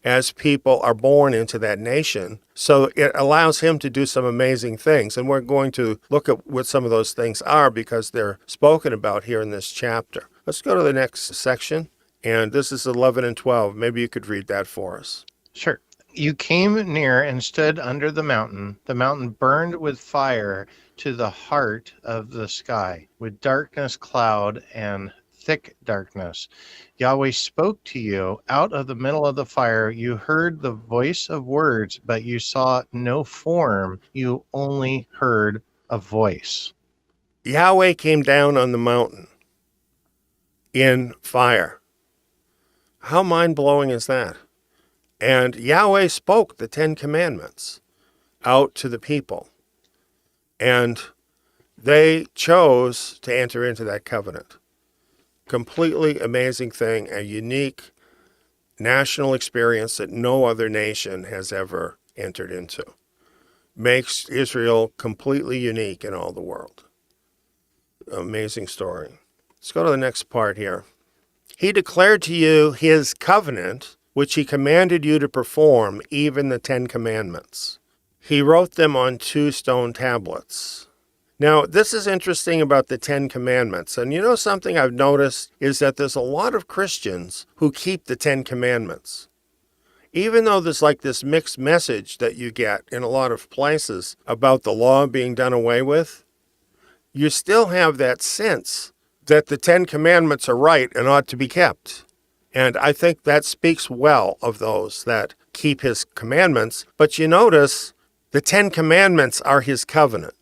as people are born into that nation. So it allows him to do some amazing things. And we're going to look at what some of those things are because they're spoken about here in this chapter. Let's go to the next section. And this is 11 and 12. Maybe you could read that for us. Sure. You came near and stood under the mountain. The mountain burned with fire to the heart of the sky, with darkness, cloud, and thick darkness. Yahweh spoke to you out of the middle of the fire. You heard the voice of words, but you saw no form. You only heard a voice. Yahweh came down on the mountain in fire. How mind-blowing is that? And Yahweh spoke the 10 Commandments out to the people. And they chose to enter into that covenant. Completely amazing thing, a unique national experience that no other nation has ever entered into. Makes Israel completely unique in all the world. Amazing story. Let's go to the next part here. He declared to you his covenant, which he commanded you to perform, even the 10 Commandments. He wrote them on 2 stone tablets. Now, this is interesting about the 10 Commandments. And you know something I've noticed is that there's a lot of Christians who keep the 10 Commandments. Even though there's like this mixed message that you get in a lot of places about the law being done away with, you still have that sense that the 10 Commandments are right and ought to be kept. And I think that speaks well of those that keep his commandments. But you notice the 10 Commandments are his covenant.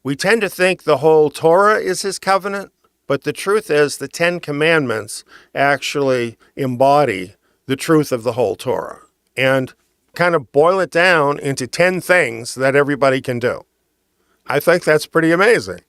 We tend to think the whole Torah is his covenant, but the truth is the 10 Commandments actually embody the truth of the whole Torah and kind of boil it down into 10 things that everybody can do. I think that's pretty amazing.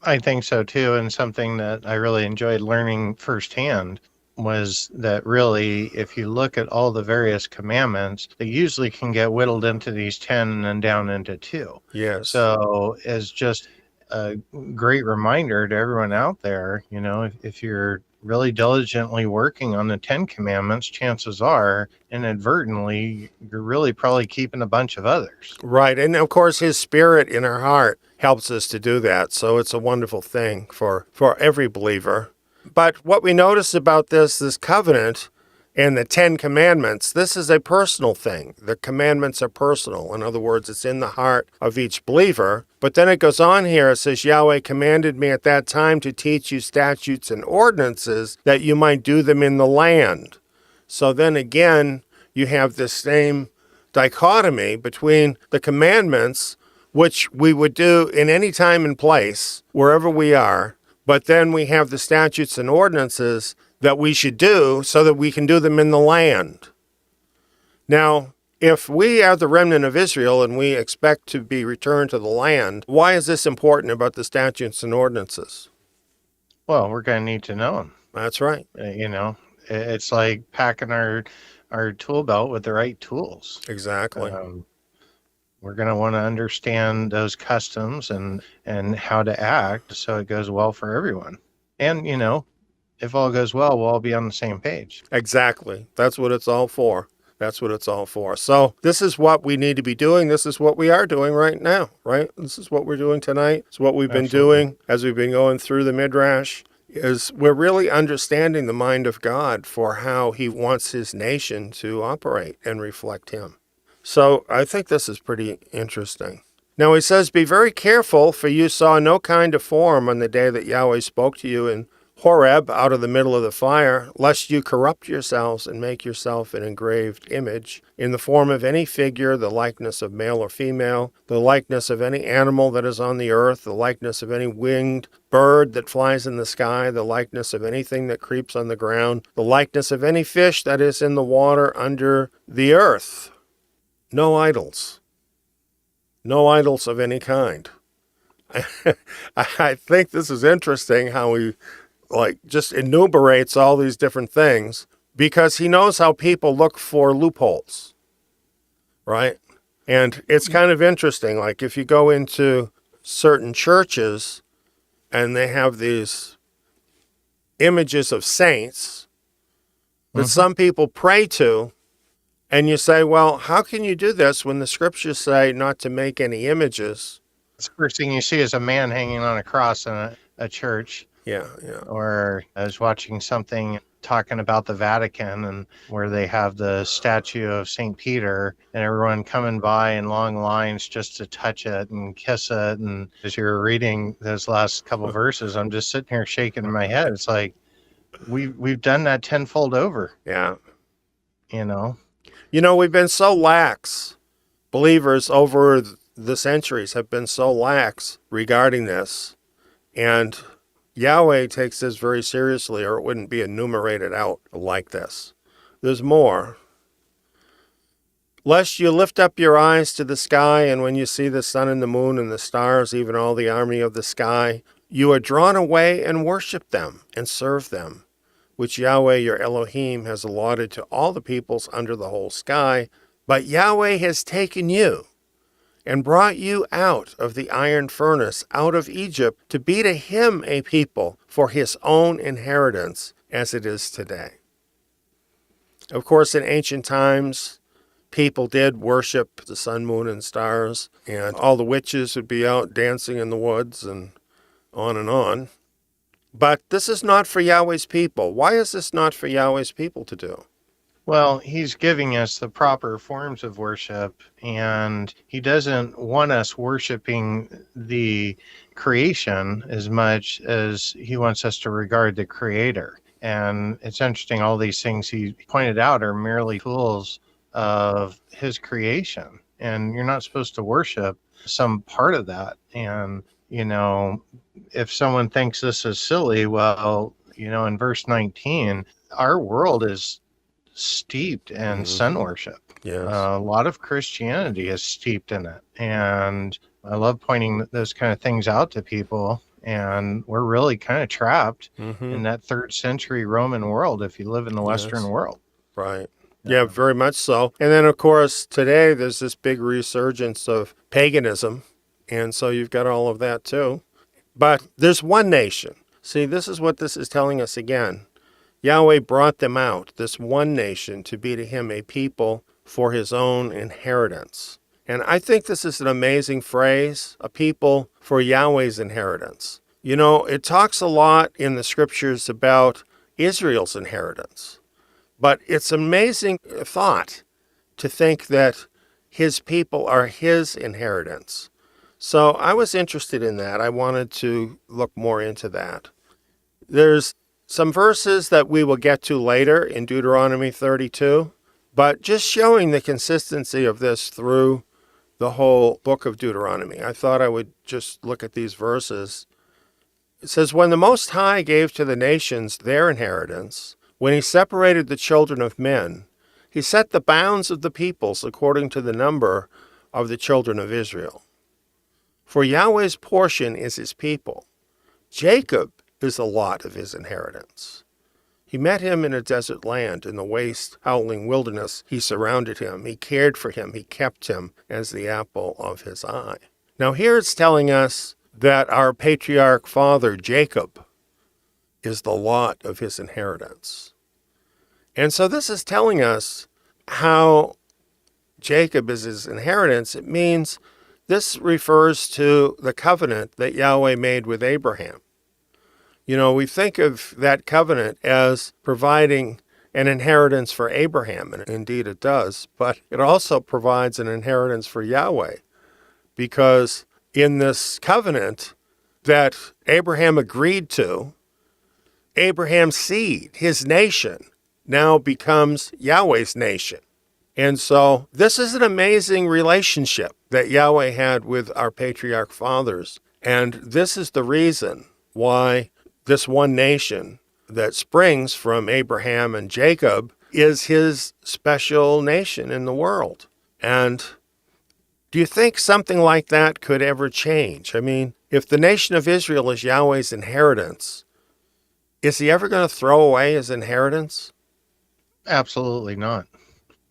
I think so too, and something that I really enjoyed learning firsthand was that really, if you look at all the various commandments, they usually can get whittled into these 10 and then down into 2. Yes. So it's just a great reminder to everyone out there, you know, if you're really diligently working on the 10 Commandments, chances are, inadvertently, you're really probably keeping a bunch of others. Right. And of course, his spirit in our heart helps us to do that. So it's a wonderful thing for every believer. But what we notice about this covenant and the 10 Commandments, this is a personal thing. The commandments are personal. In other words, it's in the heart of each believer. But then it goes on here, it says, Yahweh commanded me at that time to teach you statutes and ordinances that you might do them in the land. So then again, you have this same dichotomy between the commandments, which we would do in any time and place, wherever we are, but then we have the statutes and ordinances that we should do so that we can do them in the land. Now, if we are the remnant of Israel and we expect to be returned to the land, why is this important about the statutes and ordinances? Well, we're going to need to know them. That's right. You know, it's like packing our tool belt with the right tools. Exactly. We're going to want to understand those customs and how to act so it goes well for everyone. And, you know, if all goes well, we'll all be on the same page. Exactly. That's what it's all for. That's what it's all for. So this is what we need to be doing. This is what we are doing right now, right? This is what we're doing tonight. It's what we've been doing as we've been going through the Midrash, is we're really understanding the mind of God for how he wants his nation to operate and reflect him. So I think this is pretty interesting. Now he says, be very careful, for you saw no kind of form on the day that Yahweh spoke to you in Horeb out of the middle of the fire, lest you corrupt yourselves and make yourself an engraved image in the form of any figure, the likeness of male or female, the likeness of any animal that is on the earth, the likeness of any winged bird that flies in the sky, the likeness of anything that creeps on the ground, the likeness of any fish that is in the water under the earth. No idols. No idols of any kind. I think this is interesting how he just enumerates all these different things because he knows how people look for loopholes, right? And it's kind of interesting. Like if you go into certain churches and they have these images of saints that some people pray to, and you say, well, how can you do this when the scriptures say not to make any images? The first thing you see is a man hanging on a cross in a church. Yeah. Or I was watching something talking about the Vatican and where they have the statue of St. Peter and everyone coming by in long lines just to touch it and kiss it. And as you were reading those last couple verses, I'm just sitting here shaking my head. It's like we've done that tenfold over. Yeah. We've been so lax. Believers over the centuries have been so lax regarding this. And Yahweh takes this very seriously, or it wouldn't be enumerated out like this. There's more. Lest you lift up your eyes to the sky, and when you see the sun and the moon and the stars, even all the army of the sky, you are drawn away and worship them and serve them, which Yahweh your Elohim has allotted to all the peoples under the whole sky. But Yahweh has taken you and brought you out of the iron furnace, out of Egypt, to be to him a people for his own inheritance, as it is today. Of course, in ancient times, people did worship the sun, moon, and stars, and all the witches would be out dancing in the woods and on and on. But this is not for Yahweh's people. Why is this not for Yahweh's people to do? Well, he's giving us the proper forms of worship, and he doesn't want us worshiping the creation as much as he wants us to regard the creator. And it's interesting, all these things he pointed out are merely tools of his creation, and you're not supposed to worship some part of that. And, if someone thinks this is silly, well, in verse 19, our world is steeped in sun worship. Yes. A lot of Christianity is steeped in it. And I love pointing those kind of things out to people. And we're really kind of trapped in that 3rd century Roman world if you live in the Western world. Right. Yeah, very much so. And then, of course, today there's this big resurgence of paganism. And so you've got all of that too. But there's one nation. See, this is what this is telling us again. Yahweh brought them out, this one nation, to be to him a people for his own inheritance. And I think this is an amazing phrase, a people for Yahweh's inheritance. It talks a lot in the scriptures about Israel's inheritance. But it's an amazing thought to think that his people are his inheritance. So I was interested in that. I wanted to look more into that. There's some verses that we will get to later in Deuteronomy 32, but just showing the consistency of this through the whole book of Deuteronomy. I thought I would just look at these verses. It says, when the Most High gave to the nations their inheritance, when he separated the children of men, he set the bounds of the peoples according to the number of the children of Israel. For Yahweh's portion is his people. Jacob is the lot of his inheritance. He met him in a desert land, in the waste, howling wilderness. He surrounded him. He cared for him. He kept him as the apple of his eye. Now here it's telling us that our patriarch father, Jacob, is the lot of his inheritance. And so this is telling us how Jacob is his inheritance. It means this refers to the covenant that Yahweh made with Abraham. We think of that covenant as providing an inheritance for Abraham, and indeed it does, but it also provides an inheritance for Yahweh, because in this covenant that Abraham agreed to, Abraham's seed, his nation, now becomes Yahweh's nation. And so this is an amazing relationship that Yahweh had with our patriarch fathers. And this is the reason why this one nation that springs from Abraham and Jacob is his special nation in the world. And do you think something like that could ever change? I mean, if the nation of Israel is Yahweh's inheritance, is he ever going to throw away his inheritance? Absolutely not.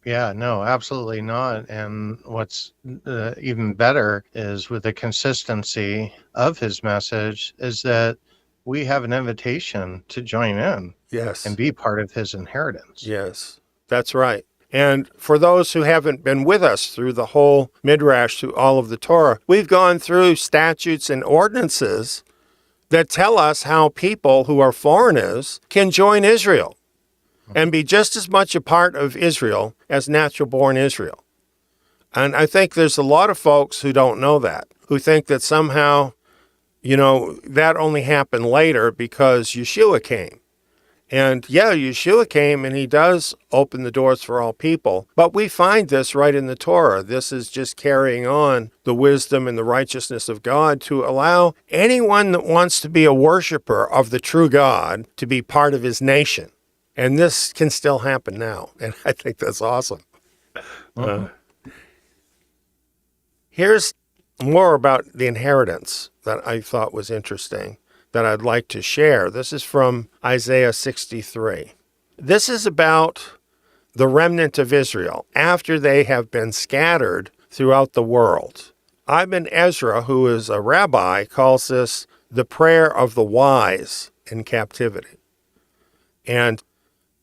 Yeah, no, absolutely not. And what's even better is with the consistency of his message is that we have an invitation to join in Yes. and be part of his inheritance. Yes, that's right. And for those who haven't been with us through the whole Midrash, through all of the Torah, we've gone through statutes and ordinances that tell us how people who are foreigners can join Israel and be just as much a part of Israel as natural-born Israel. And I think there's a lot of folks who don't know that, who think that somehow, that only happened later because Yeshua came. And yeah, Yeshua came and he does open the doors for all people. But we find this right in the Torah. This is just carrying on the wisdom and the righteousness of God to allow anyone that wants to be a worshiper of the true God to be part of his nation. And this can still happen now. And I think that's awesome. Here's more about the inheritance that I thought was interesting that I'd like to share. This is from Isaiah 63. This is about the remnant of Israel after they have been scattered throughout the world. Ibn Ezra, who is a rabbi, calls this the prayer of the wise in captivity. And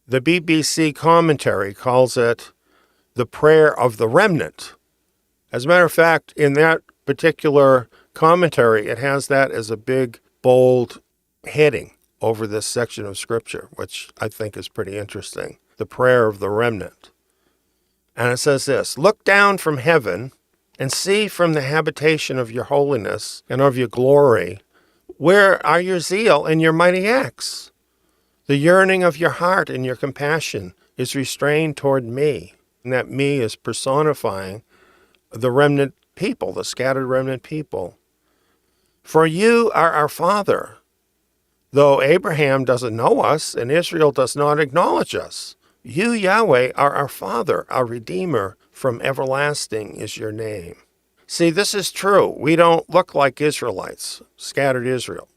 the BBC commentary calls it the prayer of the remnant. As a matter of fact, in that particular commentary, it has that as a big, bold heading over this section of Scripture, which I think is pretty interesting. The prayer of the remnant. And it says this, "Look down from heaven and see from the habitation of your holiness and of your glory, where are your zeal and your mighty acts? The yearning of your heart and your compassion is restrained toward me." And that me is personifying the remnant people, the scattered remnant people. "For you are our father, though Abraham doesn't know us and Israel does not acknowledge us. You, Yahweh, are our father, our redeemer, from everlasting is your name." See, this is true. We don't look like Israelites, scattered Israel,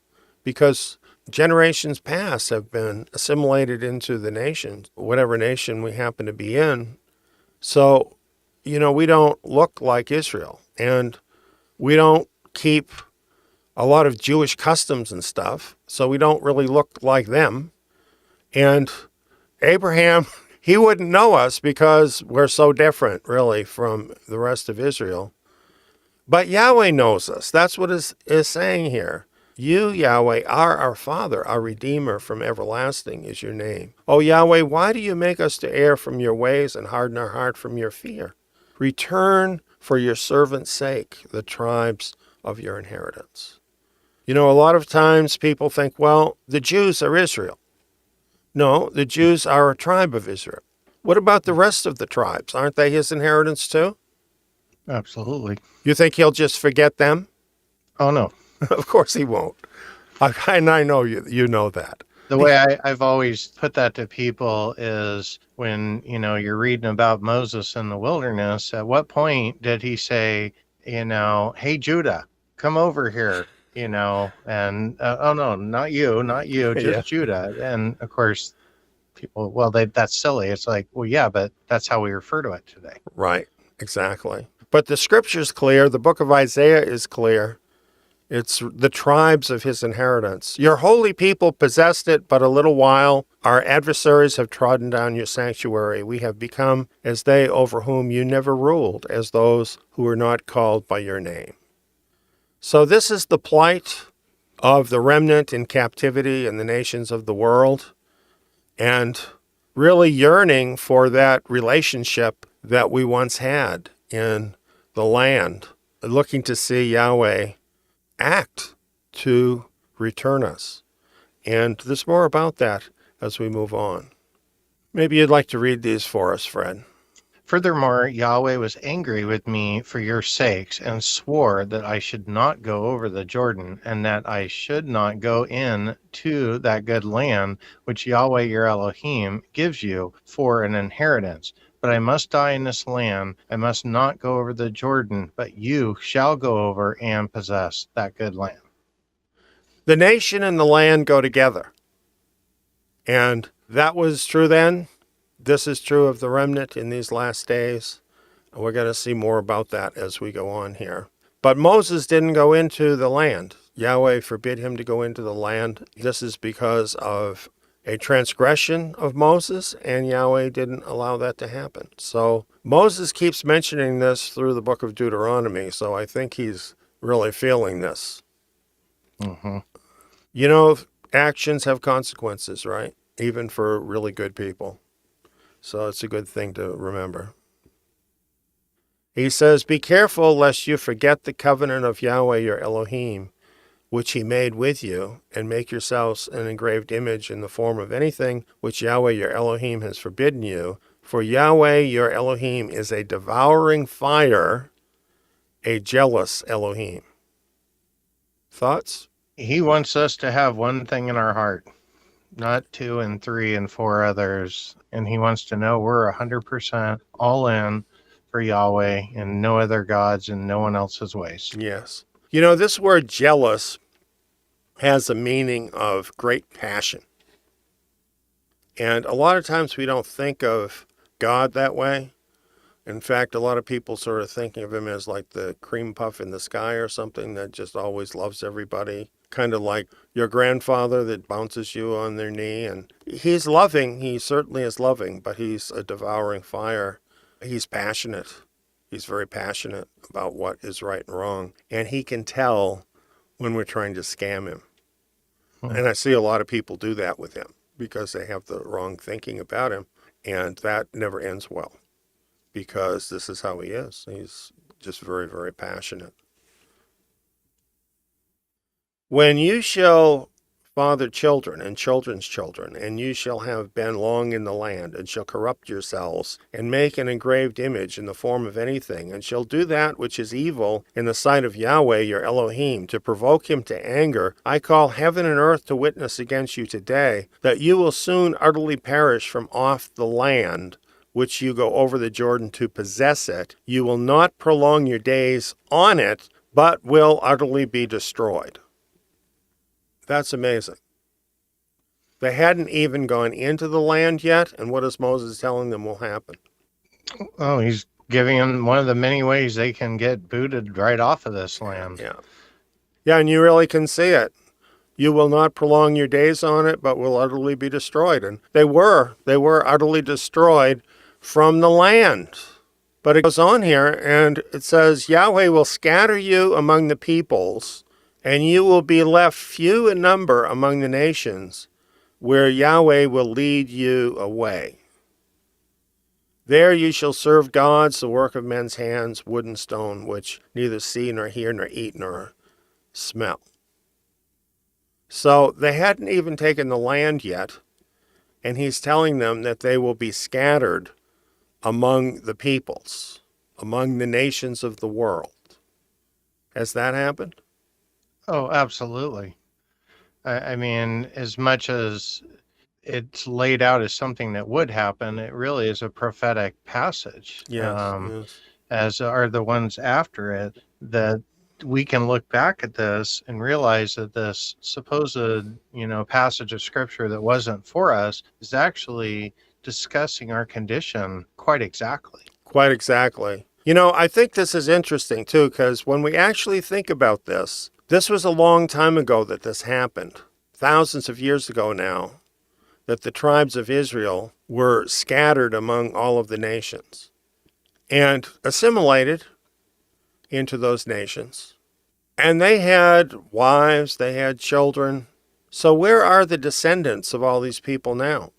because generations past have been assimilated into the nation, whatever nation we happen to be in. So, we don't look like Israel, and we don't keep a lot of Jewish customs and stuff, so we don't really look like them. And Abraham, he wouldn't know us because we're so different, really, from the rest of Israel. But Yahweh knows us. That's what is saying here. You, Yahweh, are our Father, our Redeemer, from everlasting is your name. O Yahweh, why do you make us to err from your ways and harden our heart from your fear? Return for your servant's sake the tribes of your inheritance. A lot of times people think, well, the Jews are Israel. No, the Jews are a tribe of Israel. What about the rest of the tribes? Aren't they his inheritance too? Absolutely. You think he'll just forget them? Oh, no. Of course he won't. And I know you know that. The way I've always put that to people is when, you're reading about Moses in the wilderness, at what point did he say, hey, Judah, come over here, and, oh, no, not you, just Yeah. Judah. And, of course, people, well, that's silly. It's like, well, yeah, but that's how we refer to it today. Right, exactly. But the Scripture's clear. The book of Isaiah is clear. It's the tribes of his inheritance. Your holy people possessed it but a little while. Our adversaries have trodden down your sanctuary. We have become as they over whom you never ruled, as those who were not called by your name. So this is the plight of the remnant in captivity in the nations of the world, and really yearning for that relationship that we once had in the land, looking to see Yahweh act to return us. And there's more about that as we move on. Maybe you'd like to read these for us, Fred. Furthermore, Yahweh was angry with me for your sakes and swore that I should not go over the Jordan and that I should not go in to that good land which Yahweh your Elohim gives you for an inheritance. But I must die in this land. I must not go over the Jordan, but you shall go over and possess that good land. The nation and the land go together. And that was true then. This is true of the remnant in these last days. We're going to see more about that as we go on here. But Moses didn't go into the land. Yahweh forbid him to go into the land. This is because of a transgression of Moses, and Yahweh didn't allow that to happen. So Moses keeps mentioning this through the book of Deuteronomy, so I think he's really feeling this. Mm-hmm. You know, actions have consequences, right? Even for really good people. So it's a good thing to remember. He says, be careful lest you forget the covenant of Yahweh your Elohim, which he made with you, and make yourselves an engraved image in the form of anything which Yahweh your Elohim has forbidden you. For Yahweh your Elohim is a devouring fire, a jealous Elohim. Thoughts? He wants us to have one thing in our heart, not 2 and 3 and 4 others. And he wants to know we're 100% all in for Yahweh and no other gods and no one else's ways. Yes. You know, this word jealous has a meaning of great passion. And a lot of times we don't think of God that way. In fact, a lot of people sort of thinking of him as like the cream puff in the sky or something that just always loves everybody. Kind of like your grandfather that bounces you on their knee. And he's loving. He certainly is loving, but he's a devouring fire. He's passionate. He's very passionate about what is right and wrong. And he can tell when we're trying to scam him. And I see a lot of people do that with him because they have the wrong thinking about him. And that never ends well because this is how he is. He's just very, very passionate. When you shall father children and children's children, and you shall have been long in the land, and shall corrupt yourselves, and make an engraved image in the form of anything, and shall do that which is evil in the sight of Yahweh your Elohim, to provoke him to anger, I call heaven and earth to witness against you today, that you will soon utterly perish from off the land which you go over the Jordan to possess it. You will not prolong your days on it, but will utterly be destroyed. That's amazing. They hadn't even gone into the land yet, and what is Moses telling them will happen? Oh, he's giving them one of the many ways they can get booted right off of this land. Yeah, and you really can see it. You will not prolong your days on it, but will utterly be destroyed. And they were utterly destroyed from the land. But it goes on here, and it says, Yahweh will scatter you among the peoples, and you will be left few in number among the nations, where Yahweh will lead you away. There you shall serve gods, the work of men's hands, wood and stone, which neither see nor hear nor eat nor smell. So they hadn't even taken the land yet, and he's telling them that they will be scattered among the peoples, among the nations of the world. Has that happened? Oh, absolutely. I mean, as much as it's laid out as something that would happen, it really is a prophetic passage. Yes. As are the ones after it, that we can look back at this and realize that this supposed, passage of scripture that wasn't for us is actually discussing our condition quite exactly. Quite exactly. I think this is interesting too, because when we actually think about this was a long time ago that this happened, thousands of years ago now, that the tribes of Israel were scattered among all of the nations and assimilated into those nations. And they had wives, they had children. So where are the descendants of all these people now?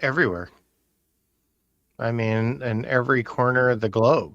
Everywhere. I mean, in every corner of the globe.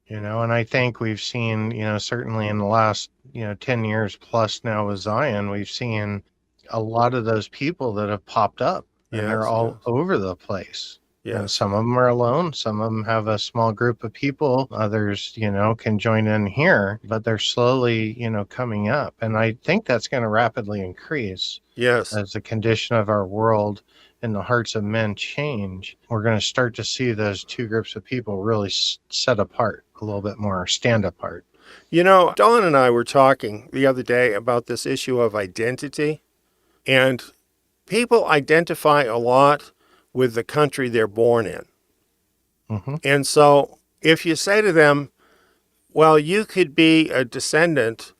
And I think we've seen, certainly in the last, 10 years plus now with Zion, we've seen a lot of those people that have popped up, and they're Yes, all yes, over the place. And yes. some of them are alone. Some of them have a small group of people. Others, can join in here, but they're slowly, coming up. And I think that's going to rapidly increase Yes. as the condition of our world and the hearts of men change. We're going to start to see those two groups of people really set apart a little bit more, stand apart. Dawn and I were talking the other day about this issue of identity, and people identify a lot with the country they're born in. Hmm. And so if you say to them, well, you could be a descendant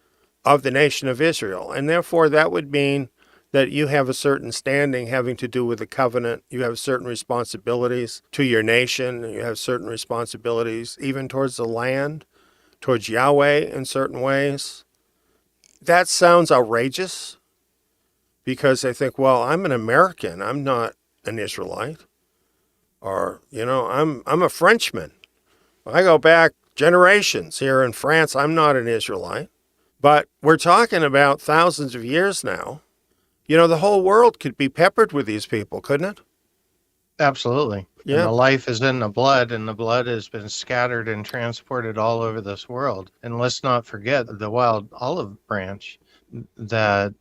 of the nation of Israel, and therefore that would mean that you have a certain standing having to do with the covenant. You have certain responsibilities to your nation. You have certain responsibilities even towards the land, towards Yahweh in certain ways. That sounds outrageous because they think, well, I'm an American. I'm not an Israelite. Or, I'm a Frenchman. I go back generations here in France. I'm not an Israelite. But we're talking about thousands of years now. The whole world could be peppered with these people, couldn't it? Absolutely. And Yeah, the life is in the blood, and the blood has been scattered and transported all over this world. And let's not forget the wild olive branch that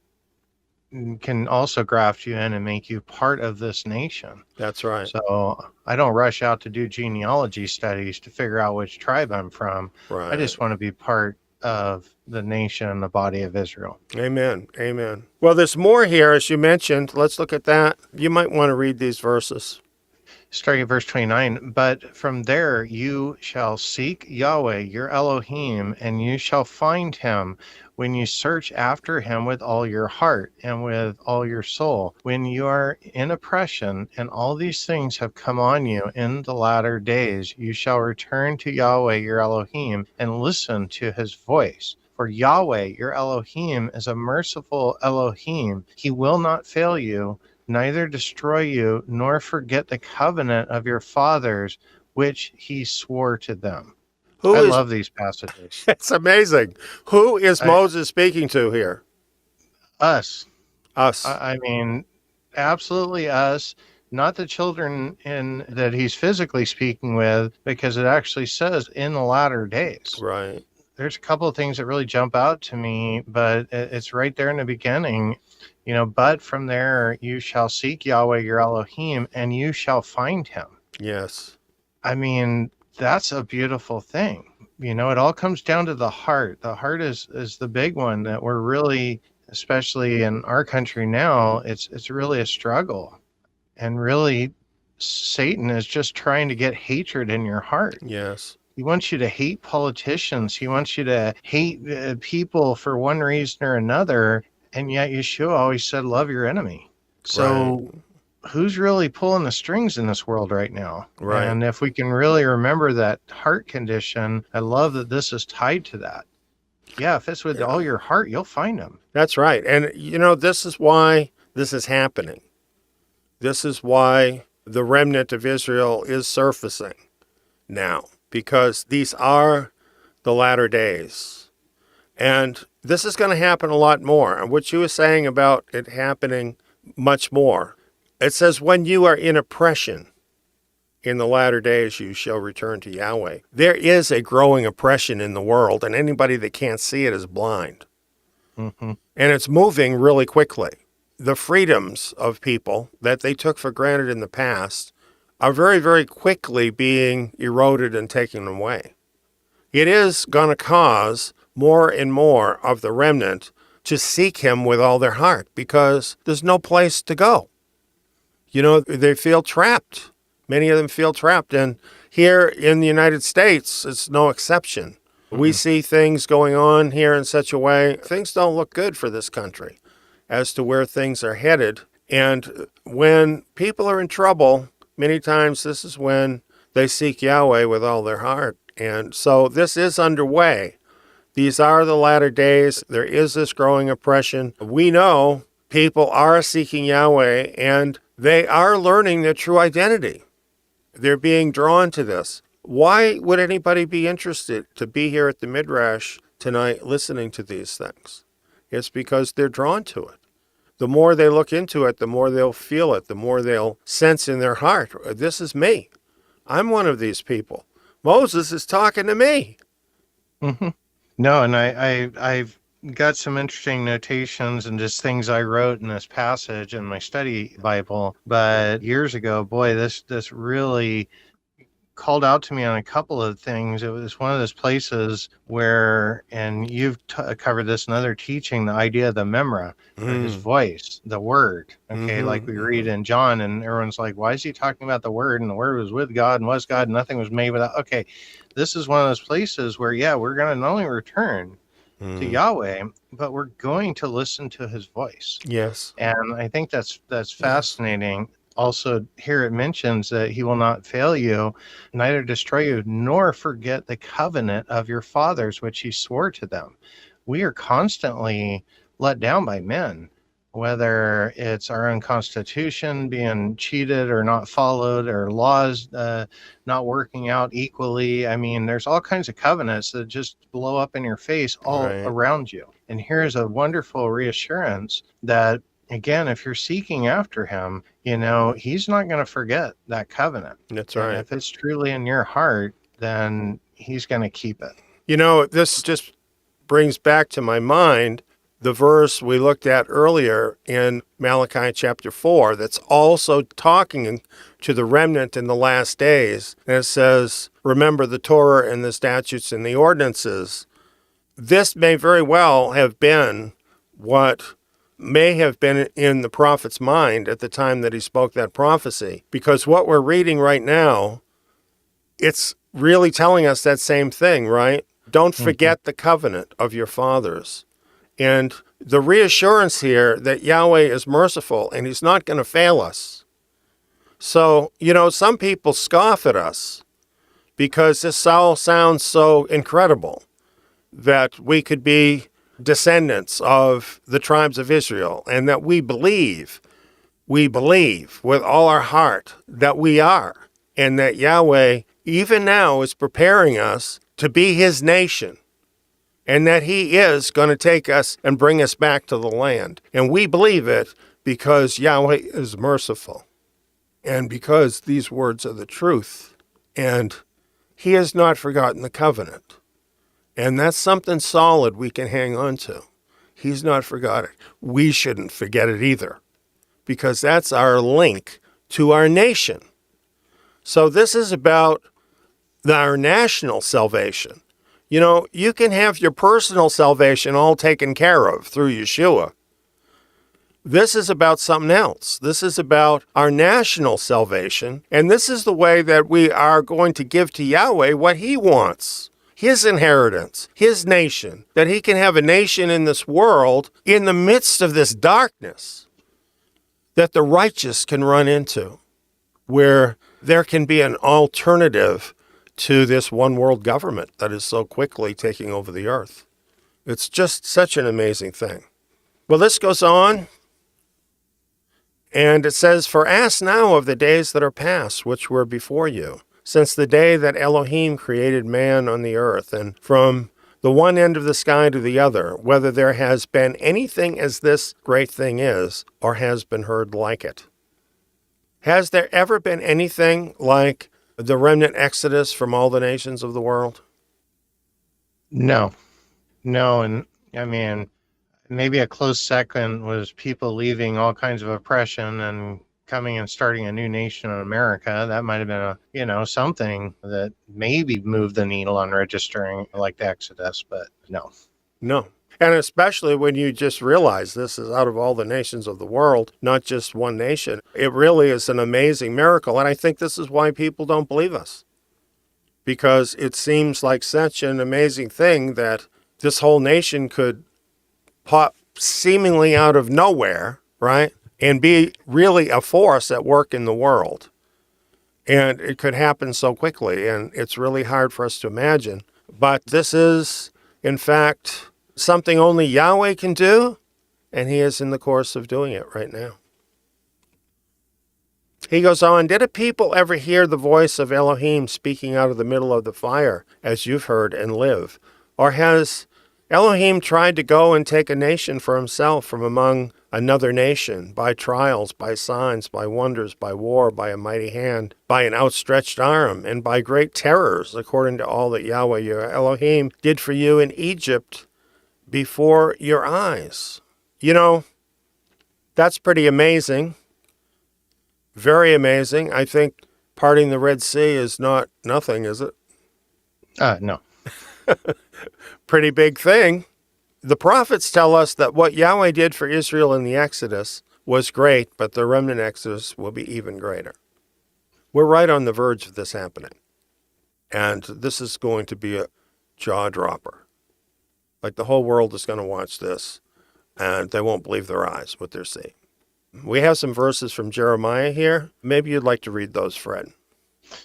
can also graft you in and make you part of this nation. that's right. So I don't rush out to do genealogy studies to figure out which tribe I'm from. I Right. just want to be part of the nation and the body of Israel. Amen. Amen. Well, there's more here, as you mentioned. Let's look at that. You might want to read these verses. Starting at verse 29, but from there you shall seek Yahweh your Elohim, and you shall find him when you search after him with all your heart and with all your soul. When you are in oppression and all these things have come on you in the latter days, you shall return to Yahweh your Elohim and listen to his voice. For Yahweh your Elohim is a merciful Elohim. He will not fail you, neither destroy you, nor forget the covenant of your fathers, which he swore to them. Who I is, love these passages. it's amazing. Who is I, Moses speaking to here? us. Us. I mean, absolutely us, not the children in that he's physically speaking with, because it actually says in the latter days. Right. There's a couple of things that really jump out to me, but it's right there in the beginning. But from there you shall seek Yahweh your Elohim, and you shall find him. Yes. I mean, that's a beautiful thing. It all comes down to the heart. The heart is the big one that we're really, especially in our country now, it's really a struggle. And really, Satan is just trying to get hatred in your heart. Yes. He wants you to hate politicians. He wants you to hate people for one reason or another. And yet Yeshua always said, love your enemy. So who's really pulling the strings in this world right now? Right. And if we can really remember that heart condition, I love that this is tied to that. Yeah, if it's with all your heart, you'll find him. That's right. And, this is why this is happening. This is why the remnant of Israel is surfacing now, because these are the latter days. And this is going to happen a lot more. And what you were saying about it happening much more, it says, when you are in oppression in the latter days, you shall return to Yahweh. There is a growing oppression in the world, and anybody that can't see it is blind. Mm-hmm. And it's moving really quickly. The freedoms of people that they took for granted in the past are very, very quickly being eroded and taken away. It is going to cause more and more of the remnant to seek him with all their heart because there's no place to go. They feel trapped. Many of them feel trapped. And here in the United States, it's no exception. Mm-hmm. We see things going on here in such a way. Things don't look good for this country as to where things are headed. And when people are in trouble, many times this is when they seek Yahweh with all their heart. And so this is underway. These are the latter days. There is this growing oppression. We know people are seeking Yahweh, and they are learning their true identity. They're being drawn to this. Why would anybody be interested to be here at the Midrash tonight listening to these things? It's because they're drawn to it. the more they look into it, the more they'll feel it, the more they'll sense in their heart, this is me. I'm one of these people. Moses is talking to me. Hmm. No, and I've got some interesting notations and just things I wrote in this passage in my study Bible. But years ago, boy, this really called out to me on a couple of things. It was one of those places where, and you've covered this in other teaching, the idea of the memra, or his voice, the word. Okay, like we read in John, and everyone's like, why is he talking about the word? And the word was with God and was God, and nothing was made without. Okay, this is one of those places where, yeah, we're going to not only return to Yahweh, but we're going to listen to his voice. Yes. And I think that's fascinating. Also, here it mentions that he will not fail you, neither destroy you, nor forget the covenant of your fathers, which he swore to them. We are constantly let down by men, whether it's our own constitution being cheated or not followed, or laws not working out equally. I mean, there's all kinds of covenants that just blow up in your face all around you. And here's a wonderful reassurance that, again, if you're seeking after him, he's not going to forget that covenant. That's right. And if it's truly in your heart, then he's going to keep it. This just brings back to my mind the verse we looked at earlier in Malachi chapter 4 that's also talking to the remnant in the last days. And it says, remember the Torah and the statutes and the ordinances. This may very well have been what may have been in the prophet's mind at the time that he spoke that prophecy. Because what we're reading right now, it's really telling us that same thing, right? Don't forget the covenant of your fathers. And the reassurance here that Yahweh is merciful and he's not going to fail us. So, some people scoff at us because this all sounds so incredible that we could be descendants of the tribes of Israel and that we believe with all our heart that we are, and that Yahweh even now is preparing us to be his nation, and that he is going to take us and bring us back to the land. And we believe it because Yahweh is merciful and because these words are the truth, and he has not forgotten the covenant. And that's something solid we can hang on to. He's not forgot it. We shouldn't forget it either, because that's our link to our nation. So this is about our national salvation. You can have your personal salvation all taken care of through Yeshua. This is about something else. This is about our national salvation, and this is the way that we are going to give to Yahweh what he wants. His inheritance, his nation, that he can have a nation in this world in the midst of this darkness that the righteous can run into, where there can be an alternative to this one world government that is so quickly taking over the earth. It's just such an amazing thing. Well, this goes on, and it says, for ask now of the days that are past, which were before you, since the day that Elohim created man on the earth, and from the one end of the sky to the other, whether there has been anything as this great thing is, or has been heard like it. Has there ever been anything like the remnant exodus from all the nations of the world? No. And I mean, maybe a close second was people leaving all kinds of oppression and coming and starting a new nation in America. That might have been something that maybe moved the needle on registering like the Exodus, but no. And especially when you just realize this is out of all the nations of the world, not just one nation. It really is an amazing miracle. And I think this is why people don't believe us, because it seems like such an amazing thing that this whole nation could pop seemingly out of nowhere, right? And be really a force at work in the world. And it could happen so quickly, and it's really hard for us to imagine. But this is, in fact, something only Yahweh can do, and he is in the course of doing it right now. He goes on, did a people ever hear the voice of Elohim speaking out of the middle of the fire, as you've heard, and live? Or has Elohim tried to go and take a nation for himself from among another nation by trials, by signs, by wonders, by war, by a mighty hand, by an outstretched arm, and by great terrors, according to all that Yahweh your Elohim did for you in Egypt before your eyes. You know, that's pretty amazing. Very amazing. I think parting the Red Sea is not nothing, is it? No. Pretty big thing. The prophets tell us that what Yahweh did for Israel in the Exodus was great, but the remnant Exodus will be even greater. We're right on the verge of this happening. And this is going to be a jaw dropper. Like the whole world is going to watch this, and they won't believe their eyes what they're seeing. We have some verses from Jeremiah here. Maybe you'd like to read those, Fred.